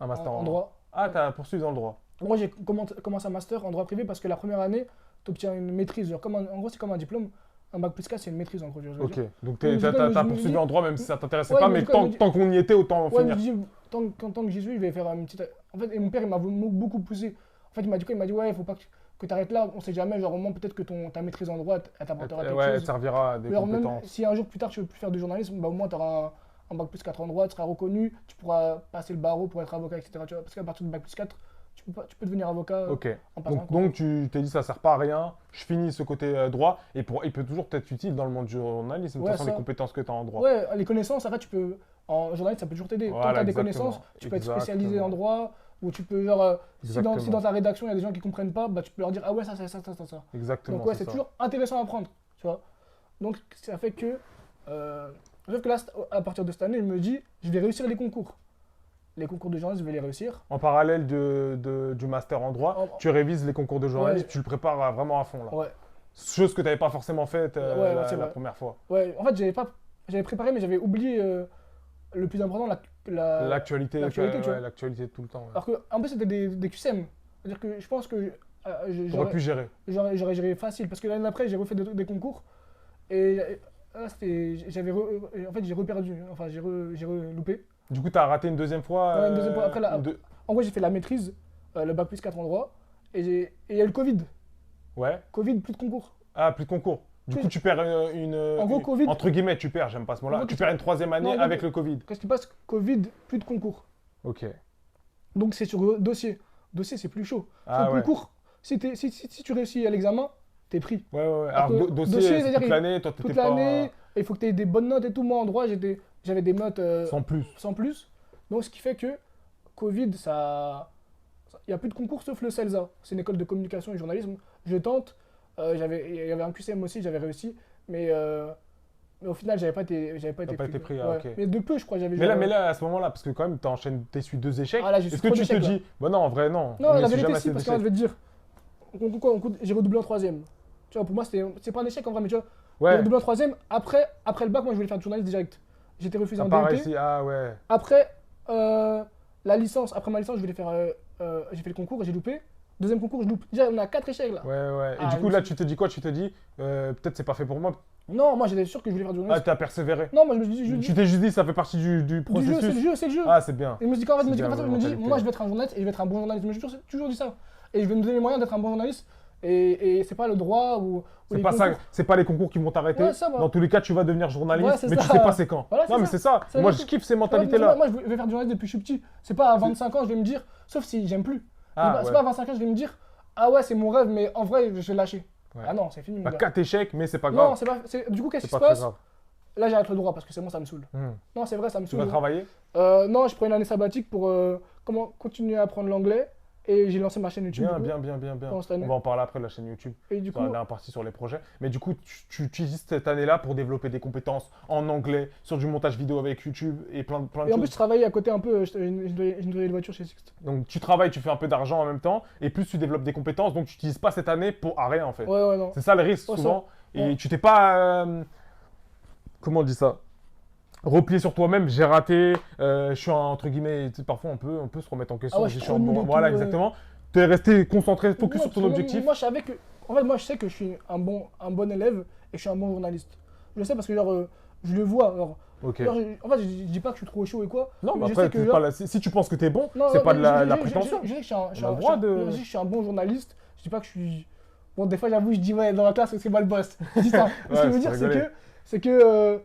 Un master en droit. Ah, t'as poursuivi dans le droit. En gros, j'ai commencé un master en droit privé parce que la première année, tu obtiens une maîtrise. Genre, en gros, c'est comme un diplôme. Un bac plus 4, c'est une maîtrise en gros. Je veux Ok. dire. Donc Mais t'as je me poursuivi dis- en droit même si ça t'intéressait Ouais, pas, mais mais du coup, je me dis- tant qu'on y était, autant Ouais, mais finir. je dis, tant que j'y suis, je vais faire une petite. En fait, et mon père, il m'a beaucoup poussé. En fait, il m'a dit quoi? Il m'a dit, ouais, il faut pas que tu arrêtes là. On sait jamais, genre, au moins, peut-être que ta maîtrise en droit, elle t'apportera quelque Ouais, elle chose. te servira à des Mais alors, même compétences. si un jour plus tard tu veux plus faire de journalisme, bah, au moins tu auras un bac plus 4 en droit, tu seras reconnu, tu pourras passer le barreau pour être avocat, etc. Tu vois, parce qu'à partir du bac plus 4, tu peux devenir avocat Ok. en passant. Donc tu t'es dit ça sert pas à rien, je finis ce côté droit, et il peut toujours être utile dans le monde du journalisme, de Ouais, toute façon ça. les compétences que tu as en droit. Ouais, les connaissances, après, tu peux. En journaliste, ça peut toujours t'aider. Tant Voilà, que tu as des exactement. connaissances, tu peux être spécialisé Exactement. en droit, ou tu peux, genre, si dans Exactement. ta rédaction, il y a des gens qui comprennent pas, bah, tu peux leur dire, ah ouais, ça, ça, ça, ça, ça, ça. Exactement. Donc, ouais, c'est c'est ça. toujours intéressant à apprendre, tu vois. Donc, ça fait que. Sauf que là, à partir de cette année, je me dis, je vais réussir les concours. Les concours de journalisme, je vais les réussir. En parallèle du master en droit, En- tu révises les concours de journalisme, Ouais. tu le prépares vraiment à fond là. Ouais, Chose que tu n'avais pas forcément faite Ouais, c'est la vrai. première fois. ouais. En fait, j'avais préparé, mais j'avais oublié le plus important, L'actualité, l'actualité, tu vois. l'actualité tout le temps. Ouais. Alors que, en plus, c'était des QCM. C'est-à-dire que je pense que T'aurais pu gérer. j'aurais géré facile. Parce que l'année d'après, j'ai refait des concours. Et là, en fait, j'ai reperdu. Enfin, j'ai loupé. Du coup, tu as raté une deuxième fois. Ouais, une deuxième fois. Après, une deux- En gros, j'ai fait la maîtrise, le bac plus 4 en droit. Et il y a eu le Covid. Ouais. Covid, plus de concours. Ah, plus de concours. Du Plus- coup, tu perds En gros, Covid- Entre guillemets, tu perds, j'aime pas ce En mot-là. gros, Tu perds une troisième année Non, en gros, avec le Covid. Qu'est-ce qui passe? Covid, plus de concours. Ok. Donc, c'est sur dossier. Dossier, c'est plus chaud. Ah Sur le ouais. concours, si tu réussis à l'examen, t'es pris. Ouais, ouais, ouais. Alors Alors, que dossier, dossier, c'est c'est-à-dire, toute l'année, toi, Toute t'étais pas l'année, il faut que tu aies des bonnes notes et tout. Moi, en droit, j'avais des notes sans plus. sans plus. Donc, ce qui fait que Covid, il n'y a plus de concours sauf le CELSA. C'est une école de communication et journalisme. Je tente. Il y avait un QCM aussi, j'avais réussi. Mais au final, j'avais pas été pris, Ouais. ah, ok. Mais de peu, je crois, j'avais Mais là, à ce moment-là, parce que quand même, t'essuies 2 échecs, Ah, là, j'ai est-ce su que trop tu te d'échecs, là. dis, bah non, en vrai, non. Non, on la n'essuie vérité, jamais si, assez parce que je d'échecs. vais te dire. J'ai redoublé en troisième. Tu vois, pour moi, c'est pas un échec en vrai, mais tu vois, j'ai Ouais, redoublé en troisième. Après le bac, moi, je voulais faire du journaliste direct. J'étais refusé t'as en pas DEP. réussi. Ah ouais. Après la licence, après ma licence, je voulais faire. J'ai fait le concours et j'ai loupé. Deuxième concours, je loupe. Déjà, on a 4 échecs là. Ouais, ouais. Et Ah, du je coup, me là, suis- tu te dis quoi? Tu te dis, peut-être c'est pas fait pour moi. Non, moi, j'étais sûr que je voulais faire du Ah, journaliste. t'as persévéré. Non, moi, je me suis dit, Tu t'es juste dit, ça fait partie du du jeu, processus. c'est le jeu. Ah, c'est bien. Et je me dis qu'en fait, C'est je me bien, dis, la moi, mentalité. je vais être un journaliste et je vais être un bon journaliste. Mais j'ai toujours dit ça. Et je vais me donner les moyens d'être un bon journaliste. Et c'est pas le droit ou C'est les pas ça, concours. c'est pas les concours qui vont t'arrêter. Ouais, ça va. Dans tous les cas, tu vas devenir journaliste, Ouais, c'est mais tu ça. sais pas c'est quand. Voilà, c'est non, mais ça. c'est ça. C'est Moi, le je truc. kiffe ces Ouais, mentalités-là. moi, je vais faire du journaliste depuis que je suis petit. C'est pas à 25 ans, je vais me dire, sauf si j'aime plus. Ah, C'est ouais. pas à 25 ans, je vais me dire, ah ouais, c'est mon rêve, mais en vrai, je vais lâcher. Ouais. Ah non, c'est fini, mon Bah, gars. 4 échecs, mais c'est pas grave. Non, c'est pas. Du coup, qu'est-ce C'est qui se pas très passe? grave. là j'arrête le droit parce que c'est bon, ça me saoule. Hmm. Non, c'est vrai, ça me Tu saoule. vas travailler? Non, je prends une année sabbatique pour continuer à apprendre l'anglais et j'ai lancé ma chaîne YouTube. Bien, du coup, bien. pendant cette année. On va en parler après de la chaîne YouTube. Et du Sur coup, la dernière partie sur les projets. Mais du coup, tu utilises cette année-là pour développer des compétences en anglais, sur du montage vidéo avec YouTube et plein de et en plus, choses. je travaillais à côté un peu, j'ai une de voiture chez Sixt. Donc tu travailles, tu fais un peu d'argent en même temps, et plus tu développes des compétences, donc tu n'utilises pas cette année pour à rien en fait. Ouais, non. C'est ça le risque Ouais, ça. souvent. Et Ouais. tu t'es pas. Comment on dit ça? Replié sur toi-même, j'ai raté, je suis entre guillemets, tu sais, parfois on peut se remettre en question. Ah ouais, Je je suis suis trop en nul bon. et Voilà, tout, ouais. exactement. Tu es resté concentré, focus Ouais, sur ton parce que objectif. moi, je savais que. En fait, moi, je sais que je suis un bon élève et que je suis un bon journaliste. Je le sais parce que, genre, je le vois. Ok. En fait, je dis pas que je suis trop chaud et quoi. Non, mais mais je après, sais que, t'es genre, pas là- si tu penses que t'es bon, non, c'est non, pas de la je- prétention. je dis que je suis un, On a le droit de- je dis que je suis un bon journaliste. Je dis pas que je suis. Bon, des fois, j'avoue, je dis, ouais, dans la classe, c'est moi le boss. Je dis ça. Mais ce que je veux Ouais, dire, c'est rigolé. c'est que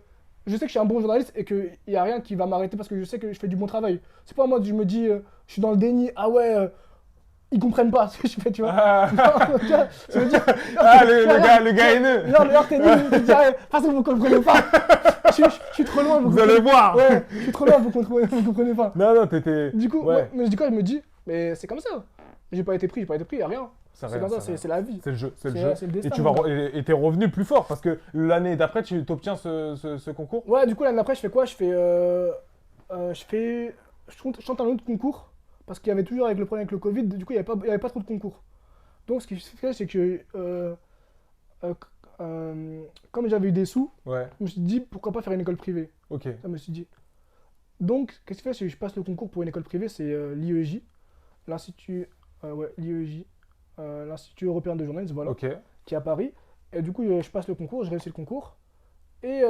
je sais que je suis un bon journaliste et qu'il n'y a rien qui va m'arrêter parce que je sais que je fais du bon travail. C'est pas moi, je me dis, je suis dans le déni, ah ouais, ils comprennent pas ce que je fais, tu vois. Ah, Non, tu vois, ça veut dire. ah, le gars haineux. Non, alors t'es nul, tu te dis, ah, de toute façon, vous comprenez pas. Je suis trop loin, Vous allez voir. Ouais, je suis trop loin, vous comprenez pas. Non, t'étais. Du coup, Ouais. ouais, mais je dis quoi, je me dis, mais c'est comme ça. J'ai pas été pris, y a rien. C'est C'est rien, comme ça, c'est rien. c'est la vie. C'est le jeu, c'est le C'est- jeu. c'est le Et destin, tu vas mon et t'es revenu plus fort parce que l'année d'après, tu obtiens ce concours. Ouais, du coup, l'année d'après, je fais quoi? Je chante un autre concours parce qu'il y avait toujours avec le problème avec le Covid, du coup, il y avait pas trop de concours. Donc, ce qui se fait, c'est que euh, comme j'avais eu des sous, Ouais. je me suis dit pourquoi pas faire une école privée. Ok. Ça me suis dit. Donc, qu'est-ce que je fais? C'est que je passe le concours pour une école privée, c'est l'IEJ, l'Institut l'IEJ, l'Institut européen de journalisme, voilà, Ok. qui est à Paris. Et du coup, je passe le concours, je réussis le concours. Et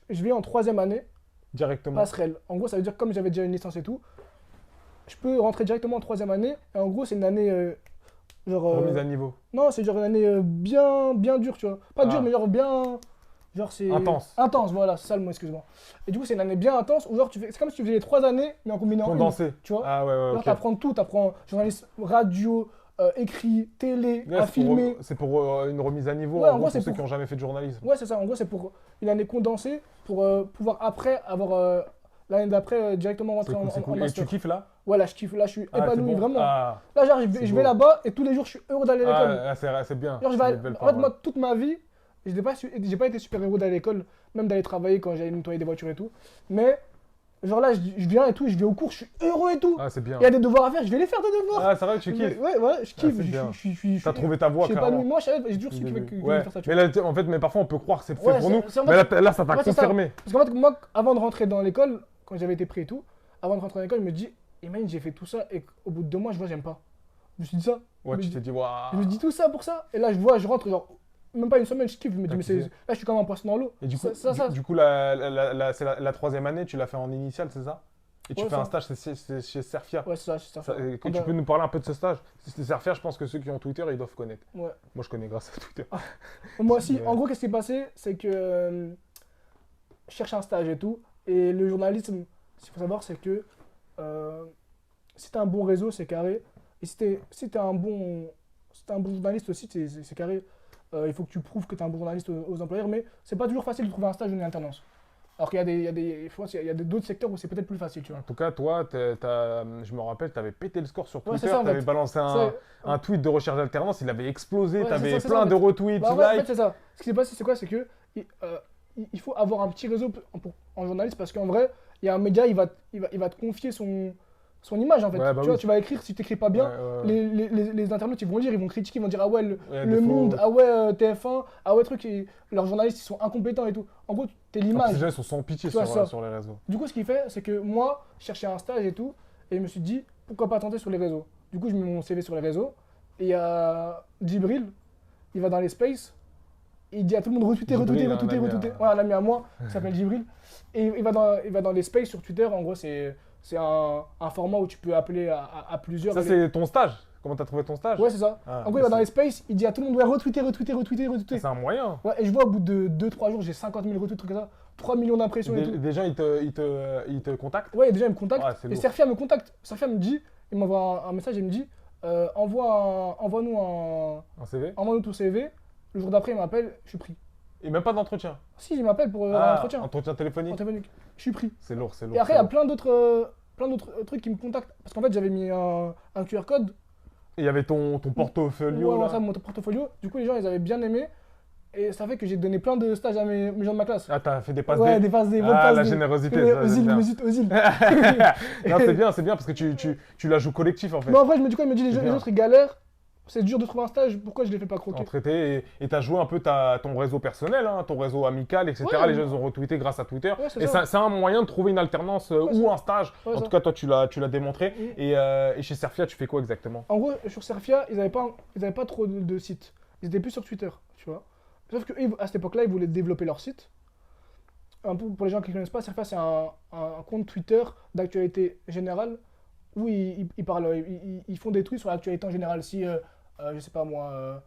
je vais en troisième année, Directement. passerelle. En gros, ça veut dire comme j'avais déjà une licence et tout, je peux rentrer directement en troisième année. Et en gros, c'est une année genre. Remise à niveau. Non, c'est genre une année bien dure, tu vois. Pas Ah. dure, mais genre bien. Genre c'est. Intense. Intense, voilà, c'est ça le mot, excuse-moi. Et du coup, c'est une année bien intense où genre c'est comme si tu faisais les 3 années, mais en combinant une, Condensé. tu vois. Ah ouais, Genre ok. t'apprends tout, t'apprends journalisme, radio, écrit, télé, Ouais, à c'est filmer. c'est pour une remise à niveau Ouais, en en gros, gros, c'est pour ceux pour- qui n'ont jamais fait de journalisme. Ouais, c'est ça. En gros, c'est pour une année condensée pour pouvoir après avoir l'année d'après directement C'est rentrer cool, c'est en cool. Et master. tu kiffes là? Ouais, là, je kiffe. Là, je suis Ah, c'est épanoui, bon. vraiment. Ah, Là, genre, c'est je beau. vais là-bas et tous les jours, je suis heureux d'aller à l'école. c'est bien. Genre, C'est des belles en fait, paroles. moi, toute ma vie, j'ai pas été super héros d'aller à l'école, même d'aller travailler quand j'allais nettoyer des voitures et tout. Mais, genre là, je viens et tout, je vais au cours, je suis heureux et tout. Ah, c'est bien. Il y a des devoirs à faire, je vais les faire des devoirs. Ah, c'est vrai que tu kiffes. Ouais, je kiffe. c'est bien. Je T'as trouvé ta voie, suis épanoui. carrément. Moi, j'ai toujours su qu'il Ouais. fallait faire ça. Tu Mais vois. là, en fait, mais parfois on peut croire que c'est fait Ouais, pour nous. c'est en Mais fait- là, ça t'a Ouais, c'est ça. confirmé. Parce qu'en fait, moi, avant de rentrer dans l'école, quand j'avais été pris et tout, avant de rentrer dans l'école, je me dis, imagine, j'ai fait tout ça et qu'au bout de 2 mois, je vois, j'aime pas. Je me suis dit ça. Ouais, je tu me t'es dis- dit, waouh. Je me dis tout ça pour ça. Et là, je rentre, genre, même pas une semaine, je kiffe. Je me dis, T'as mais kiffé. là, je suis comme un poisson dans l'eau. Et du coup, Ça. du coup c'est la troisième année, tu l'as fait en initiale, c'est ça? Et tu Ouais, fais ça. un stage c'est chez Serfia. Ouais, c'est ça. Et tu peux nous parler un peu de ce stage? C'est Serfia, je pense que ceux qui ont Twitter, ils doivent connaître. Ouais. Moi, je connais grâce à Twitter. Moi aussi, Mais- en gros, qu'est-ce qui s'est passé? C'est que je cherche un stage et tout. Et le journalisme, ce qu'il faut savoir, c'est que si t'as un bon réseau, c'est carré. Et si t'es un bon journaliste aussi, c'est carré. Il faut que tu prouves que t'es un bon journaliste aux employeurs. Mais c'est pas toujours facile de trouver un stage ou une alternance. Alors qu'il y a d'autres secteurs où c'est peut-être plus facile, tu vois. En tout cas, toi, je me rappelle, tu avais pété le score sur Ouais, Twitter, c'est ça, en tu avais fait. balancé C'est- un tweet de recherche d'alternance, il avait explosé, Ouais, tu c'est avais ça, c'est plein ça, de en fait. retweets, Bah ouais, en fait, likes. c'est ça. Ce qui s'est passé, c'est quoi? C'est que il faut avoir un petit réseau en journaliste parce qu'en vrai, il y a un média, il va te confier son image en fait. Ouais, bah Tu vois, oui. tu vas écrire, si tu n'écris pas bien, Ouais, ouais. les internautes ils vont lire, ils vont critiquer, ils vont dire ah ouais, Ouais, Le des Monde, fautes. ah ouais, TF1, ah ouais, truc, leurs journalistes ils sont incompétents et tout. En gros, t'es En plus, l'image. les gens ils sont sans pitié Tu vois, sur, ça. sur les réseaux. Du coup, ce qu'il fait, c'est que moi, je cherchais un stage et tout, et je me suis dit pourquoi pas tenter sur les réseaux. Du coup, je mets mon CV sur les réseaux, et il y a Djibril, il va dans les spaces. Il dit à tout le monde retweeter. Djibril, un ami, Ouais, un ami à moi qui s'appelle Djibril. Et il va dans les spaces sur Twitter. En gros, c'est un format où tu peux appeler à plusieurs. Ça, c'est ton stage? Comment t'as trouvé ton stage? Ouais, c'est ça. Ah, En gros, il va dans les spaces. Il dit à tout le monde ouais, retweeter. C'est un moyen. Ouais, et je vois au bout de 2-3 jours, j'ai 50 000 retweets, trucs comme ça. 3 millions d'impressions et tout. Des gens, ils te contactent? Ouais, et déjà, il me contacte. Ouais, c'est Et lourd. Serfia me contacte. Serfia me dit, il m'envoie un message, il me dit envoie-nous Un CV? ton CV. Le jour d'après, il m'appelle, je suis pris. Et même pas d'entretien. Si, il m'appelle pour un Ah, entretien. entretien En téléphonique. téléphonique. Je suis pris. C'est lourd, c'est lourd. Et après, c'est il y a lourd. plein d'autres trucs qui me contactent. Parce qu'en fait, j'avais mis un QR code. Et il y avait ton portfolio Ouais, là. ça, mon portfolio. Du coup, les gens, ils avaient bien aimé. Et ça fait que j'ai donné plein de stages à mes gens de ma classe. Ah, t'as fait des passes Ouais, D. des passes, des bonnes Ah, passes. la des- générosité, des- ça, aux j'aime îles, bien. aux îles. Non, c'est bien parce que tu la joues collectif en fait. Mais en vrai, je me dis quoi? Il me dit C'est les bien. autres, ils galèrent. C'est dur de trouver un stage. Pourquoi je les fais pas croquer? En traité et t'as joué un peu ton réseau personnel, hein, ton réseau amical, etc. Ouais, les gens ils ont retweeté grâce à Twitter. Ouais, c'est Et ça. c'est un moyen de trouver une alternance Ouais, ou un stage. Ouais, En ça. tout cas, toi, tu l'as démontré. Mm. Et chez Serfia, tu fais quoi exactement? En gros, sur Serfia, ils avaient pas trop de sites. Ils étaient plus sur Twitter, tu vois. Sauf que eux, à cette époque-là, ils voulaient développer leur site. Un peu pour les gens qui ne connaissent pas, Serfia, c'est un compte Twitter d'actualité générale où ils parlent, ils font des tweets sur l'actualité en général. Si, je sais pas moi.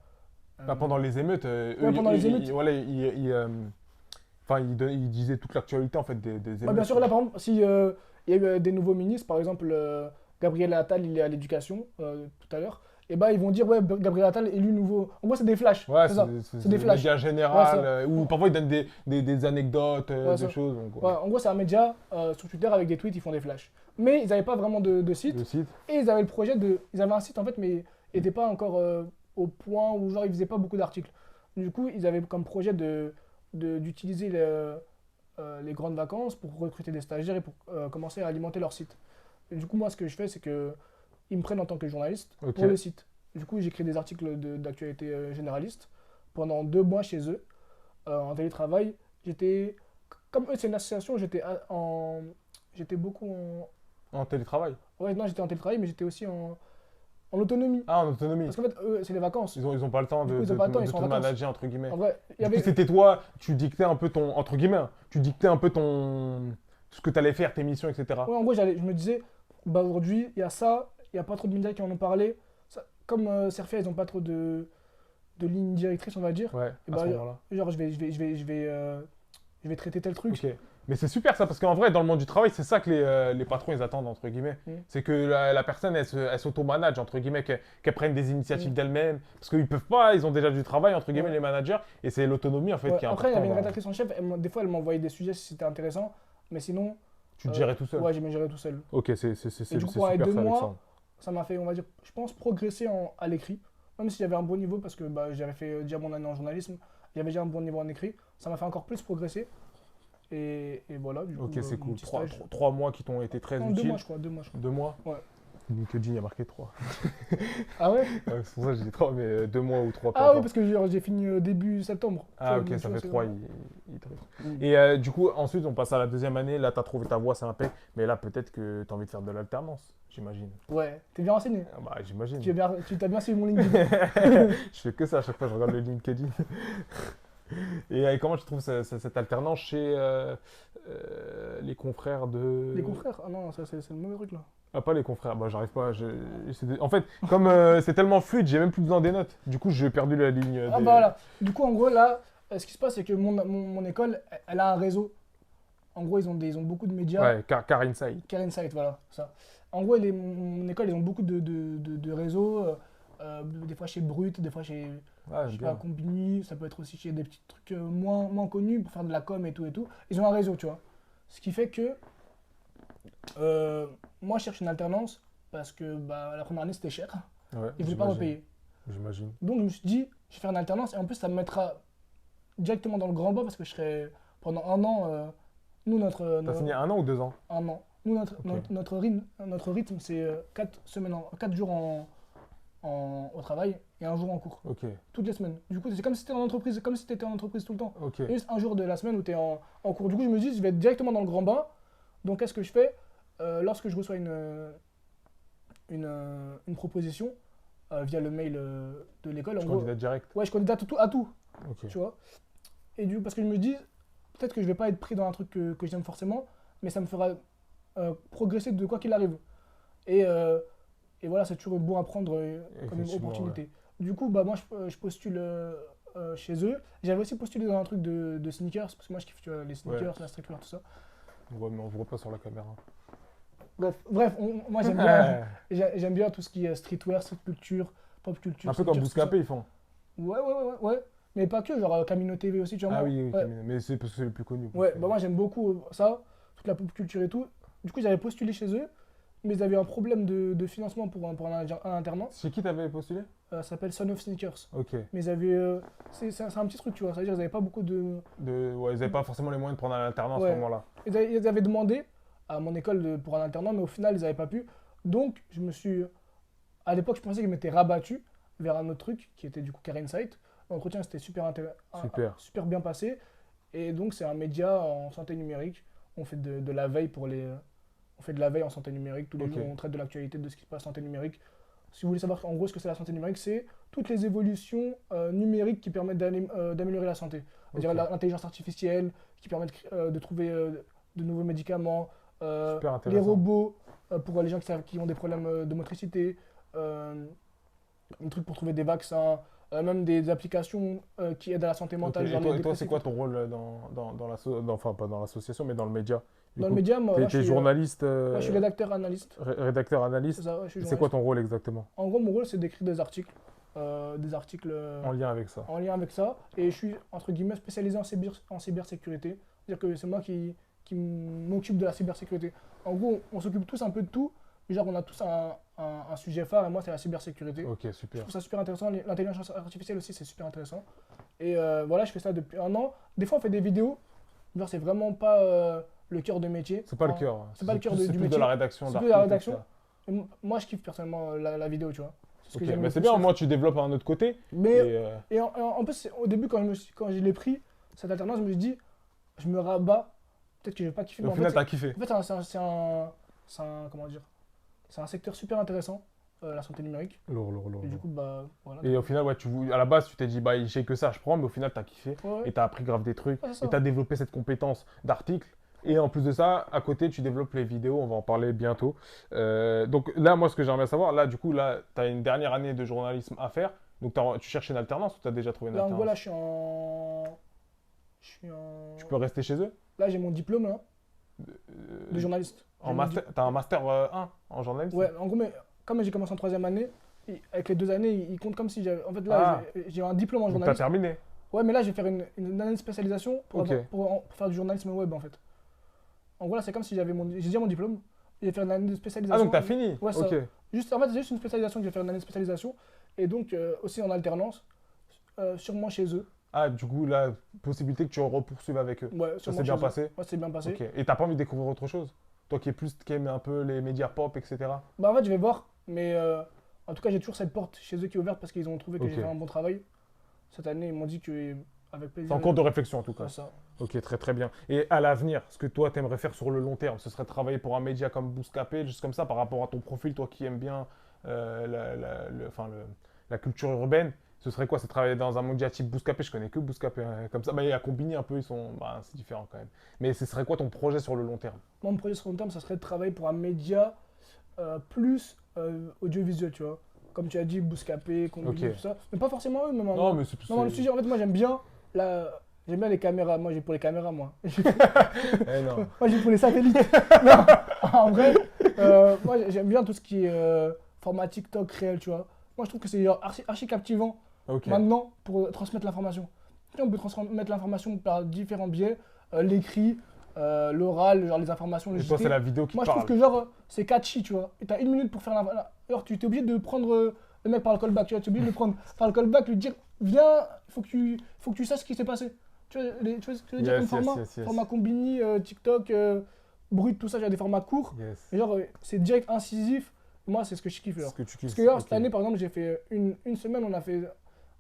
Bah, pendant les émeutes, Ouais, pendant les émeutes. voilà, enfin, ils disaient toute l'actualité en fait des Ouais, émeutes. bien sûr, là, par exemple, si il y a eu des nouveaux ministres, par exemple, Gabriel Attal, il est à l'éducation tout à l'heure, et bah ils vont dire, ouais, Gabriel Attal élu nouveau. En gros, c'est des flashs. Ouais, c'est ça. C'est des le flashs. média Ouais, général, ça. où parfois ils donnent des anecdotes, Ouais, des ça. choses. Donc, Ouais, en gros, c'est un média sur Twitter avec des tweets, ils font des flashs. Mais ils n'avaient pas vraiment de site. le site. Et ils avaient le projet de. Ils avaient un site en fait, mais il n'était pas encore au point où genre ils faisaient pas beaucoup d'articles. Du coup, ils avaient comme projet d'utiliser les grandes vacances pour recruter des stagiaires et pour commencer à alimenter leur site. Et du coup, moi, ce que je fais, c'est que ils me prennent en tant que journaliste Ok. pour le site. Du coup, j'écris des articles d'actualité généraliste pendant 2 mois chez eux en télétravail. J'étais, comme eux, c'est une association, j'étais beaucoup En télétravail. ouais, non, j'étais en télétravail, mais j'étais aussi en autonomie. Ah, en autonomie. Parce qu'en fait, eux, c'est les vacances. Ils ont pas le temps Du de, coup, ils ont de, pas le temps, de ils sont te en vacances. manager, entre guillemets. En vrai, il y Du coup, avait. c'était toi, tu dictais un peu ton, entre guillemets, hein, tu dictais un peu ce que tu allais faire, tes missions, etc. Ouais, en gros, je me disais, bah aujourd'hui, il y a ça, il n'y a pas trop de médias qui en ont parlé. Comme Serfia, ils n'ont pas trop de ligne directrice, on va dire. Ouais, Et à bah, ce moment-là. genre, je vais traiter tel truc. Ok. Mais c'est super ça, parce qu'en vrai, dans le monde du travail, c'est ça que les patrons, ils attendent, entre guillemets. Mm. C'est que la personne, elle s'auto-manage, entre guillemets, qu'elle prenne des initiatives Mm. d'elle-même. Parce qu'ils peuvent pas, ils ont déjà du travail, entre guillemets, Ouais. les managers. Et c'est l'autonomie, en fait, Ouais, qui est après, il y avait une importante. rédactrice en chef, des fois, elle m'envoyait des sujets si c'était intéressant, mais sinon, Tu te gérais tout seul. ouais, j'ai géré tout seul. Ok, c'est Et du coup, super pendant les ça, 2 mois, Alexandre. ça m'a fait, on va dire, je pense, progresser à l'écrit. Même si j'avais un bon niveau, parce que bah, j'avais fait déjà mon année en journalisme, j'avais déjà un bon niveau en écrit, ça m'a fait encore plus progresser. Et voilà, du coup, Ok, c'est mon cool. petit stage. 3 mois qui t'ont été très Non, 2 utiles. mois, je crois, 2 mois, je crois. 2 mois. Ouais. LinkedIn, il y a marqué 3. Ah ouais? C'est pour ça que j'ai dit 3, mais 2 mois ou 3. Ah oui, parce que genre, j'ai fini début septembre. Ah Tu vois, ok, ça tu vois, fait c'est 3. vrai. Mm. Et du coup, ensuite, on passe à la deuxième année. Là, tu as trouvé ta voie, c'est impec. Mais là, peut-être que tu as envie de faire de l'alternance, j'imagine. Ouais, t'es bien renseigné. Ah bah, j'imagine. Tu t'as bien suivi mon LinkedIn. Je fais que ça à chaque fois, je regarde le LinkedIn. Et comment tu trouves cette alternance chez les confrères de... Les confrères? Ah non, ça c'est le mauvais truc là. Ah, pas les confrères, bah j'arrive pas. En fait, comme c'est tellement fluide, j'ai même plus besoin des notes. Du coup, j'ai perdu la ligne. Ah bah voilà. Du coup, en gros, là, ce qui se passe, c'est que mon école, elle a un réseau. En gros, ils ont beaucoup de médias. Ouais, Car Insight. Care Insight, voilà, ça. En gros, mon école, ils ont beaucoup de réseaux. Des fois chez Brut, des fois chez Ouais, je sais bien. pas, Combini, ça peut être aussi chez des petits trucs moins connus pour faire de la com et tout et tout. Ils ont un réseau, tu vois. Ce qui fait que moi, je cherche une alternance parce que bah, la première année, c'était cher. Ouais, Ils voulaient pas me j'imagine. payer. J'imagine. Donc, je me suis dit, je vais faire une alternance et en plus, ça me mettra directement dans le grand bain parce que je serai pendant un an. Nous, T'as signé 1 an ou 2 ans? un an. Nous, Ok. notre rythme, c'est 4 jours au travail et un jour en cours. Ok, Toutes les semaines. Du coup, c'est comme si tu étais en entreprise, comme si tu étais en entreprise tout le temps. ok. Il y a juste un jour de la semaine où tu es en cours. Du coup, je me dis, je vais être directement dans le grand bain. Donc, qu'est-ce que je fais? Lorsque je reçois une proposition via le mail de l'école, en Tu gros, candidates direct. ouais, je candidate à tout, Ok. tu vois. Et parce que je me dis, peut-être que je vais pas être pris dans un truc que j'aime forcément, mais ça me fera progresser de quoi qu'il arrive. Et voilà, c'est toujours bon à prendre comme une Effectivement, opportunité. Du coup, bah, moi, je postule chez eux. J'avais aussi postulé dans un truc de sneakers, parce que moi, je kiffe tu vois, les sneakers, la streetwear, tout ça. Ouais, mais on voit pas sur la caméra. Bref, moi, j'aime bien tout ce qui est streetwear, street culture, pop culture. Un peu comme sneakers, tout ça. Bouscapé, ils font. Ouais. Mais pas que, genre Camino TV aussi, tu vois. Ah moi, oui, ouais, mais c'est parce que c'est le plus connu. ouais, bah moi j'aime beaucoup ça, toute la pop culture et tout. Du coup, j'avais postulé chez eux, mais ils avaient un problème de financement un internat. Chez qui t'avais postulé? Ça s'appelle Son of Sneakers. Ok. Mais ils avaient. C'est un petit truc, tu vois. C'est-à-dire qu'ils n'avaient pas beaucoup de. Ouais, ils n'avaient pas forcément les moyens de prendre un alternant à ce Ouais. moment-là. Ils avaient demandé à mon école pour un internat, mais au final, ils n'avaient pas pu. Donc, je me suis. À l'époque, je pensais qu'ils m'étaient rabattu vers un autre truc qui était du coup Care Insight. L'entretien, c'était Super. super bien passé. Et donc, c'est un média en santé numérique. On fait de la veille on fait de la veille en santé numérique. Tous les Ok. jours, on traite de l'actualité de ce qui se passe en santé numérique. Si vous voulez savoir en gros ce que c'est la santé numérique, c'est toutes les évolutions numériques qui permettent d'améliorer la santé. C'est-à-dire Ok. l'intelligence artificielle qui permet de trouver de nouveaux médicaments, Super les intéressant. robots pour les gens qui ont des problèmes de motricité, des trucs pour trouver des vaccins, même des applications qui aident à la santé Ok. mentale. Et Genre toi, les et toi, c'est dépressifs. quoi ton rôle enfin pas dans l'association, mais dans le média? Du Dans le coup, média, moi, t'es journaliste, moi, je suis rédacteur analyste. rédacteur, C'est analyste. ça, ouais, je suis C'est quoi journaliste. ton rôle exactement En gros, mon rôle, c'est d'écrire des articles. en lien avec ça? En lien avec ça. Et je suis, entre guillemets, spécialisé en cybersécurité. C'est-à-dire que c'est moi qui m'occupe de la cybersécurité. En gros, on s'occupe tous un peu de tout. Mais genre, on a tous un sujet phare, et moi, c'est la cybersécurité. Ok, Je super. trouve ça super intéressant. L'intelligence artificielle aussi, c'est super intéressant. Et voilà, je fais ça depuis un an. Des fois, on fait des vidéos. Genre, c'est vraiment pas le cœur de métier. C'est pas le Enfin, cœur. c'est pas le cœur plus- du C'est plus de métier. la rédaction C'est plus de la d'articles, rédaction. etc. Et moi, je kiffe personnellement la vidéo, tu vois. C'est ce que Ok, j'aime mais le c'est plus bien, faire. moi tu développes un autre côté. Mais Et en plus, au début, quand je l'ai pris, cette alternance, je me suis dit, je me rabats, peut-être que je vais pas kiffer. au Mais final, t'as kiffé. en fait, comment dire, c'est un secteur super intéressant, la santé numérique. Lourd, lourd, lourd, Et du lourd. coup, bah, voilà. Et au final, ouais, à la base, tu t'es dit, bah, j'ai que ça, je prends, mais au final, t'as kiffé. Ouais, ouais. Et t'as appris grave des trucs. Ouais, c'est Et ça. t'as développé cette compétence d'article. Et en plus de ça, à côté, tu développes les vidéos, on va en parler bientôt. Donc là, moi, ce que j'aimerais savoir, là, du coup, là, tu as une dernière année de journalisme à faire. Donc tu cherches une alternance ou tu as déjà trouvé une Là, en gros, alternance? là, je suis en. Tu peux rester chez eux? Là, j'ai mon diplôme, là, de journaliste. J'ai En mon master, t'as un master 1 en journalisme? Ouais, en gros, mais comme j'ai commencé en troisième année, avec les 2 années, il compte comme si j'avais. En fait, là, Ah. j'ai un diplôme en Donc t'as journalisme. terminé? Ouais, mais là, je vais faire une année de spécialisation Ok. pour faire du journalisme web, en fait. En gros, là, c'est comme si j'ai déjà mon diplôme, et je vais faire une année de spécialisation. Ah, donc t'as fini? Ouais, ça. Ok. En fait, c'est juste une spécialisation que je vais faire une année de spécialisation, et donc aussi en alternance, sûrement chez eux. Ah, du coup, là, possibilité que tu repoursuives avec eux. Ouais, Ça sûrement s'est bien chez eux. passé? Ouais, c'est bien passé. Ok. Et t'as pas envie de découvrir autre chose? Toi qui aime un peu les médias pop, etc. Bah, en fait, je vais voir, mais en tout cas, j'ai toujours cette porte chez eux qui est ouverte parce qu'ils ont trouvé que Ok. j'ai fait un bon travail. Cette année, ils m'ont dit que, avec C'est plaisir. en cours de réflexion en tout cas. Ouais, ça. Ok, très très bien. Et à l'avenir, ce que toi t'aimerais faire sur le long terme, ce serait travailler pour un média comme Bouscapé, juste comme ça, par rapport à ton profil, toi qui aimes bien la culture urbaine, ce serait quoi? C'est travailler dans un média type Bouscapé, je connais que Bouscapé, hein, comme ça. Bah, il y a Combini un peu, c'est différent quand même. Mais ce serait quoi ton projet sur le long terme? Moi, mon projet sur long terme, ça serait de travailler pour un média plus audiovisuel, tu vois. Comme tu as dit, Bouscapé, Combini, Ok. tout ça. Mais pas forcément eux, mais moi. Non, mais c'est plus. Non, le sujet, en fait, moi, j'aime bien les caméras. Moi, j'ai pour les caméras, moi. Eh non. Moi, j'ai pour les satellites. Non, en vrai, moi, j'aime bien tout ce qui est format TikTok réel, tu vois. Moi, je trouve que c'est genre archi captivant Ok. maintenant pour transmettre l'information. Tu sais, on peut transmettre l'information par différents biais, l'écrit, l'oral, genre les informations, le Et toi, JT. c'est la vidéo qui Moi, je parle. trouve que genre, c'est catchy, tu vois. Et t'as 1 minute pour faire alors, tu t'es obligé de prendre le mec par le callback, tu vois. Tu es obligé de le prendre par le callback, lui dire, viens, faut que tu saches ce qui s'est passé. Tu vois, tu vois ce que je veux dire Yes, comme format? yes. Format Combini, TikTok, Brut, tout ça, j'ai des formats courts. Yes. Et genre, c'est direct incisif. Moi, c'est ce que je kiffe. C'est Genre. ce que tu Parce kiffes. que là, Ok. cette année, par exemple, j'ai fait une semaine, on a fait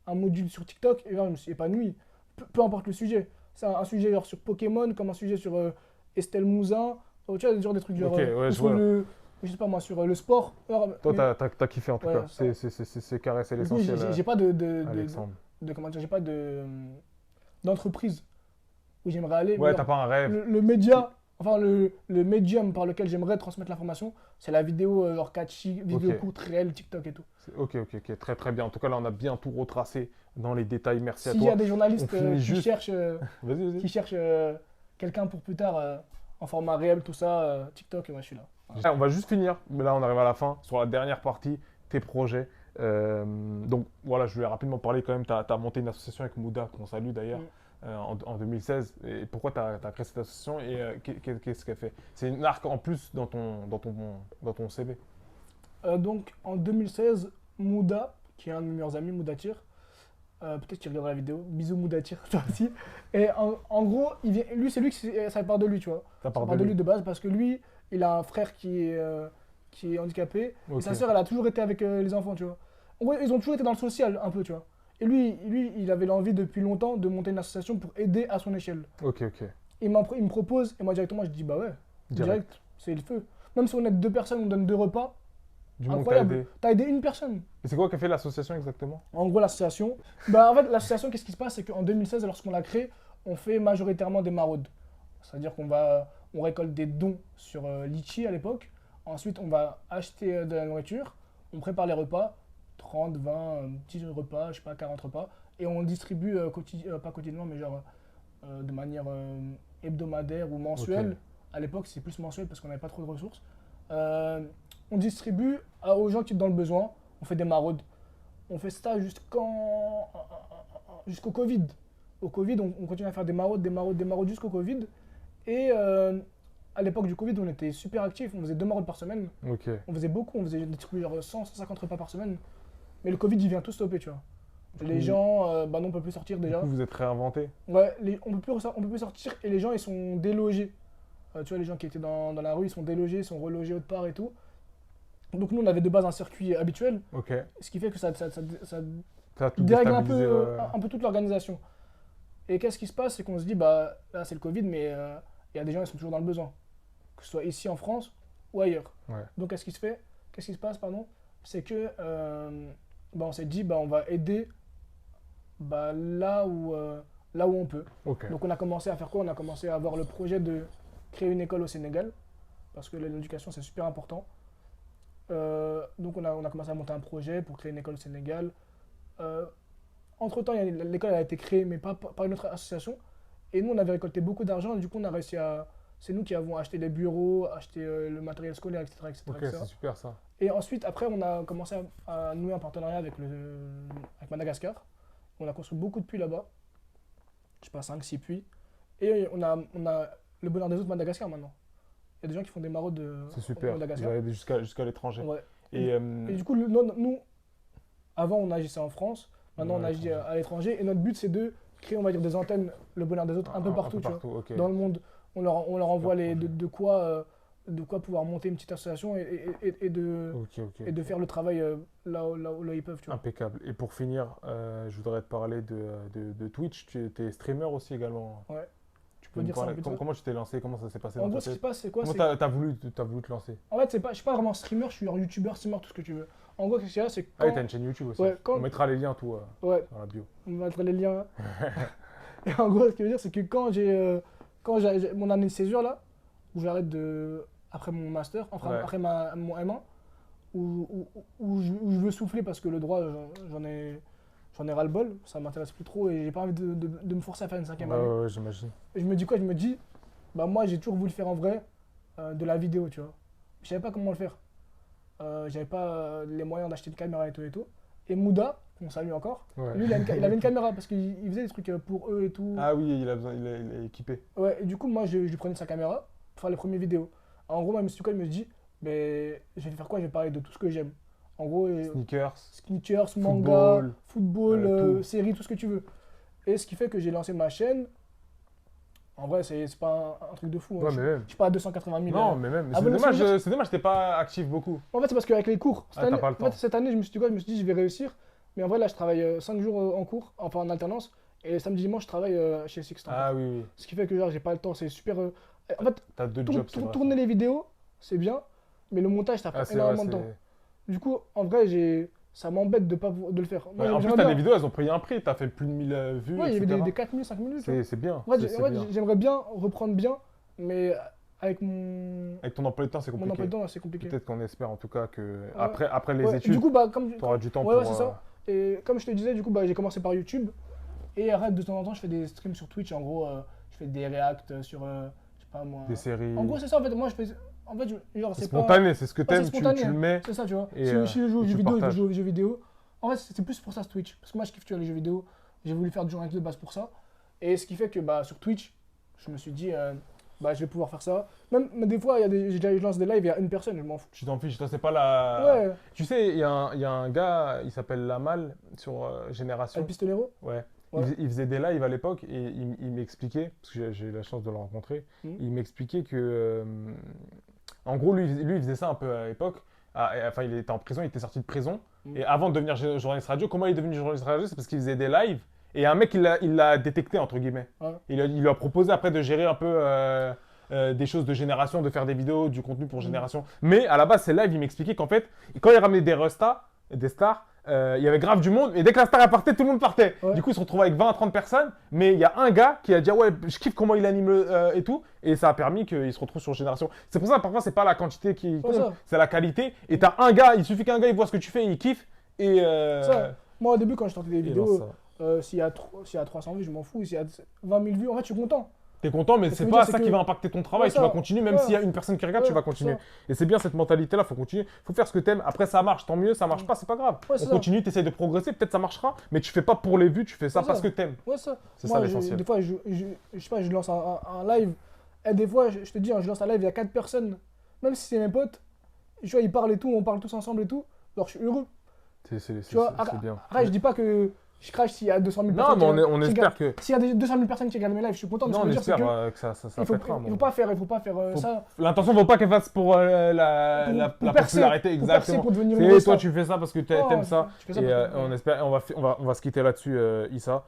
un module sur TikTok et là, je me suis épanoui. Peu importe le sujet. C'est un sujet genre sur Pokémon, comme un sujet sur Estelle Mouzin. Tu vois, genre des trucs genre. Ok, ouais, ou je sur vois. je sais pas moi, sur le sport. Alors, Toi, mais- t'as kiffé en tout Ouais, cas. ça. C'est carré, c'est du coup, l'essentiel. j'ai pas Alexandre. comment dire, j'ai pas d'entreprise où j'aimerais aller. Ouais, mais t'as pas un rêve. le média, enfin le médium par lequel j'aimerais transmettre l'information, c'est la vidéo genre catchy, vidéo Ok. courte, réelle, TikTok et tout. Ok, très très bien. En tout cas, là, on a bien tout retracé dans les détails. Merci à S'il y toi. a des journalistes On finit juste- qui Vas-y. cherchent quelqu'un pour plus tard en format réel, tout ça, TikTok, moi je suis là. On va juste finir, mais là, on arrive à la fin, sur la dernière partie, tes projets. Donc voilà, je voulais rapidement parler quand même. Tu as monté une association avec Mouda, qu'on salue d'ailleurs, en 2016. Et pourquoi tu as créé cette association et qu'est-ce qu'elle fait? C'est une arc en plus dans ton CV. Donc en 2016, Mouda, qui est un de mes meilleurs amis, Moudatir, peut-être qu'il regardera la vidéo, bisous Moudatir, toi aussi. Et en gros, lui c'est lui ça part de lui, tu vois. Ça Ça part part de de lui lui. de base parce que lui, il a un frère qui est handicapé et Ok, sa sœur, elle a toujours été avec les enfants, tu vois. En gros, ils ont toujours été dans le social un peu, tu vois. Et lui, il avait l'envie depuis longtemps de monter une association pour aider à son échelle. ok, ok. Il me propose, et moi directement, je dis bah ouais, Direct. direct, c'est le feu. Même si on est deux personnes, on donne deux repas, Du monde t'a incroyable. aidé. T'as aidé une personne. Et c'est quoi qu'a fait l'association exactement? En gros, l'association, bah en fait, l'association, qu'est-ce qui se passe, c'est qu'en 2016, lorsqu'on l'a créée, on fait majoritairement des maraudes. C'est-à-dire on récolte des dons sur Litchi à l'époque. Ensuite, on va acheter de la nourriture, on prépare les repas, 30, 20, petits repas, je sais pas, 40 repas, et on distribue, pas quotidiennement, mais genre de manière hebdomadaire ou mensuelle. Ok. À l'époque, c'est plus mensuel parce qu'on n'avait pas trop de ressources. Euh, on distribue aux gens qui sont dans le besoin, on fait des maraudes. On fait ça jusqu'au Covid. Au Covid, on continue à faire des maraudes, des maraudes, des maraudes jusqu'au Covid. Et à l'époque du Covid, on était super actifs. On faisait 2 maraudes par semaine. Ok. On faisait beaucoup. On faisait distribuer genre 100, 150 repas par semaine. Mais le Covid, il vient tout stopper, tu vois. Du Les coup, gens, bah non, on peut plus sortir du déjà. coup, vous êtes réinventé. Ouais, on peut plus sortir et les gens, ils sont délogés. Tu vois, les gens qui étaient dans la rue, ils sont délogés, ils sont relogés autre part et tout. Donc nous, on avait de base un circuit habituel, Ok. ce qui fait que ça Ça a tout dérègle déstabilisé. un peu toute l'organisation. Et qu'est-ce qui se passe, c'est qu'on se dit, bah là c'est le Covid, mais il y a des gens qui sont toujours dans le besoin, que ce soit ici en France ou ailleurs. Ouais. Donc qu'est-ce qui se passe, pardon, c'est que bah, on s'est dit, bah on va aider bah, là où on peut. Ok. Donc on a commencé à faire quoi? On a commencé à avoir le projet de créer une école au Sénégal, parce que l'éducation c'est super important. Donc on a commencé à monter un projet pour créer une école au Sénégal. Euh, Entre-temps, l'école a été créée, mais pas par une autre association. Et nous, on avait récolté beaucoup d'argent, et du coup, on a réussi à... C'est nous qui avons acheté les bureaux, acheté le matériel scolaire, etc. etc., Ok, etc. c'est super ça. Et ensuite, après, on a commencé à nouer un partenariat avec Madagascar. On a construit beaucoup de puits là-bas. Je sais pas, 5 6 puits. Et on a le bonheur des autres Madagascar maintenant. Il y a des gens qui font des maraudes C'est au super. Vous Madagascar. allez jusqu'à l'étranger. Ouais. Et Et du coup, nous, avant, on agissait en France. Maintenant, on à agit l'étranger. à l'étranger. Et notre but, c'est de créer, on va dire, des antennes, le bonheur des autres, un peu partout, tu vois, ok. dans le monde. On leur envoie Super projet. de quoi pouvoir monter une petite association et de, Ok, ok. et de faire le travail là où ils peuvent, tu vois. Impeccable. Et pour finir, je voudrais te parler de Twitch. Tu es streamer aussi également. Ouais. Tu peux peux me dire ça parler. rapidement. Comment tu t'es lancé? Comment ça s'est passé En dans gros, ta ce qui se tête? passe, c'est quoi? Comment t'as voulu te lancer? En fait, je suis pas vraiment streamer, je suis genre youtubeur, streamer, tout ce que tu veux. En gros, ce qu'il y a, c'est que Ah oui, quand... t'as une chaîne YouTube aussi. Ouais, On mettra les liens tout Ouais, dans la bio. on va mettre les liens. Et en gros, ce qui veut dire, c'est que quand j'ai mon année de césure là, où j'arrête après mon master, enfin Ouais. après mon M1, où je veux souffler parce que le droit, j'en ai ras-le-bol, ça m'intéresse plus trop et j'ai pas envie de me forcer à faire une 5e Ouais, année. ouais, ouais, j'imagine. Et je me dis quoi? Je me dis, bah moi j'ai toujours voulu faire en vrai de la vidéo, tu vois. Je savais pas comment le faire. J'avais pas les moyens d'acheter une caméra et tout et tout. Et Mouda, qu'on salue encore, Ouais. lui il avait une caméra parce qu'il faisait des trucs pour eux et tout. Ah oui, il est équipé. Ouais, et du coup, moi, je lui prenais sa caméra pour faire les premières vidéos. En gros, moi, M. Tuchel me dit, mais je vais faire quoi? Je vais parler de tout ce que j'aime. En gros, Sneakers. sneakers, manga, football, tout. séries, tout ce que tu veux. Et ce qui fait que j'ai lancé ma chaîne. En vrai, c'est pas un truc de fou. Hein. Ouais, mais même. Je suis pas à 280 000. Non, mais même. C'est abonnés sur dommage, YouTube. c'est dommage que t'es pas actif beaucoup. En fait, c'est parce qu'avec les cours, Ah, t'as pas le en fait, temps. cette année, je me suis dit quoi? Je me suis dit, je vais réussir. Mais en vrai, là, je travaille 5 jours en cours, enfin en alternance. Et samedi, dimanche, je travaille chez Sixten. Ah oui, oui. Ce qui fait que genre, j'ai pas le temps. C'est super. En fait, T'as deux jobs, c'est vrai. tourner les vidéos, c'est bien, mais le montage, ça prend Ah, c'est vrai, énormément de temps. Du coup, en vrai, ça m'embête de le faire. Moi, Ouais, en plus, j'aimerais t'as bien. des vidéos, elles ont pris un prix. T'as fait plus de 1000 vues, Ouais, il y avait etc. des 4 minutes, 5 minutes. Tu vois. C'est bien. En fait, C'est bien. j'aimerais bien reprendre bien, mais avec mon Avec ton emploi de temps, c'est emploi de compliqué. temps, c'est compliqué. Peut-être qu'on espère en tout cas que après les Ouais, études, du coup, bah, t'auras du temps ouais, pour. c'est ça. Et comme je te disais, du coup, bah, j'ai commencé par YouTube. Et arrête, de temps en temps, je fais des streams sur Twitch. En gros, je fais des reacts sur, je sais pas moi. Des séries. En gros, c'est ça, en fait. En fait, genre, C'est c'est pas. spontané, c'est ce que Ouais, c'est t'aimes, spontané, tu le mets. C'est ça, tu vois. Et, Si je joue aux et jeux tu vidéo, je partages. joue aux jeux vidéo. En fait, c'est plus pour ça, ce Twitch. Parce que moi, je kiffe tu vois, les jeux vidéo. J'ai voulu faire du journaliste de base pour ça. Et ce qui fait que bah, sur Twitch, je me suis dit, bah, je vais pouvoir faire ça. Même des fois, je lance des lives, il y a une personne, je m'en fous. Tu t'en fiches, toi, c'est pas la. Ouais, Tu sais, il y a un gars, il s'appelle Lamal sur Génération. El Pistolero. Ouais. Ouais. Il faisait des lives à l'époque et il m'expliquait, parce que j'ai eu la chance de le rencontrer, Mhm. il m'expliquait que. En gros, lui, il faisait ça un peu à l'époque. Enfin, il était en prison, il était sorti de prison. Mhm. Et avant de devenir journaliste radio, comment il est devenu journaliste radio? C'est parce qu'il faisait des lives. Et un mec, il l'a détecté, entre guillemets. Ouais. Il lui a proposé après de gérer un peu des choses de génération, de faire des vidéos, du contenu pour génération. Mais à la base, ces lives, il m'expliquait qu'en fait, quand il ramenait des restas, des stars, il y avait grave du monde. Et dès que la star partait, tout le monde partait. Ouais. Du coup, il se retrouvait avec 20 à 30 personnes. Mais il y a un gars qui a dit, ah ouais, je kiffe comment il anime et tout. Et ça a permis qu'il se retrouve sur Génération. C'est pour ça, parfois, c'est pas la quantité qui compte, ça. c'est la qualité. Et t'as un gars, il suffit qu'un gars, il voit ce que tu fais, il kiffe. Et Ça. Moi, au début, quand je sortais des il lance vidéos, ça. s'il y a 300 vues, je m'en fous. S'il y a 20 000 vues, en fait, je suis content. T'es content, mais Ce c'est que je veux pas dire, ça c'est qui que- va impacter ton travail. Ouais, Tu ça. vas continuer, même Ouais. s'il y a une personne qui regarde, Ouais, tu vas c'est continuer. ça. Et c'est bien cette mentalité-là, faut continuer. Faut faire ce que t'aimes. Après, ça marche, tant mieux. Ça marche pas, c'est pas grave. Ouais, On c'est ça. continue, t'essayes de progresser. Peut-être ça marchera, mais tu fais pas pour les vues, tu fais ça C'est parce ça. que t'aimes. Ouais, ça. C'est Moi, ça l'essentiel. des fois, je sais pas, je lance un live. Et des fois, je te dis, hein, je lance un live, il y a 4 personnes. Même si c'est mes potes, tu vois, ils parlent et tout, on parle tous ensemble et tout. Alors, je suis heureux. Tu vois, C'est bien. après, je dis pas que je crache s'il y a 200 000 Non, personnes. mais on qui espère regardent- que. S'il y a des 200 000 personnes qui regardent mes lives, je suis content. Mais Non, ce que on je veux dire, c'est espère que que ça il faut fêtera. faut pas faire Faut- ça. L'intention ne faut pas qu'elle fasse pour la Pour percer, popularité, pour percer, exactement. pour devenir C'est une toi, star. tu fais ça parce que Oh, t'aimes ça. tu fais ça Et parce que- on espère, on va se quitter là-dessus, Issa.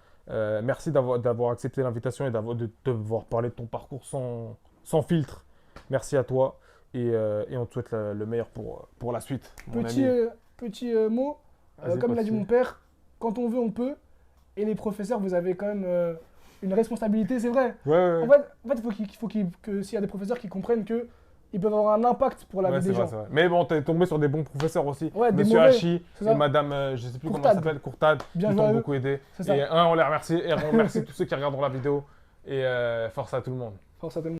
Merci d'avoir accepté l'invitation et de te voir parler de ton parcours sans filtre. Merci à toi et on te souhaite le meilleur pour la suite, mon Petit, ami. petit mot, Vas-y, comme il a dit continue. mon père, quand on veut, on peut. Et les professeurs, vous avez quand même une responsabilité, c'est vrai. Ouais, ouais, En ouais. fait, que s'il y a des professeurs qui comprennent que ils peuvent avoir un impact pour la Ouais, vie c'est des vrai, gens. c'est vrai. Mais bon, t'es tombé sur des bons professeurs aussi. Ouais, des Monsieur mauvais, Hachi c'est ça. et Madame, je sais plus comment Courtade. elle s'appelle, Courtade, Bien qui joué à t'ont eux. beaucoup aidé. C'est ça. Et on les remercie et on remercie tous ceux qui regarderont la vidéo. Et force à tout le monde. Force à tout le monde.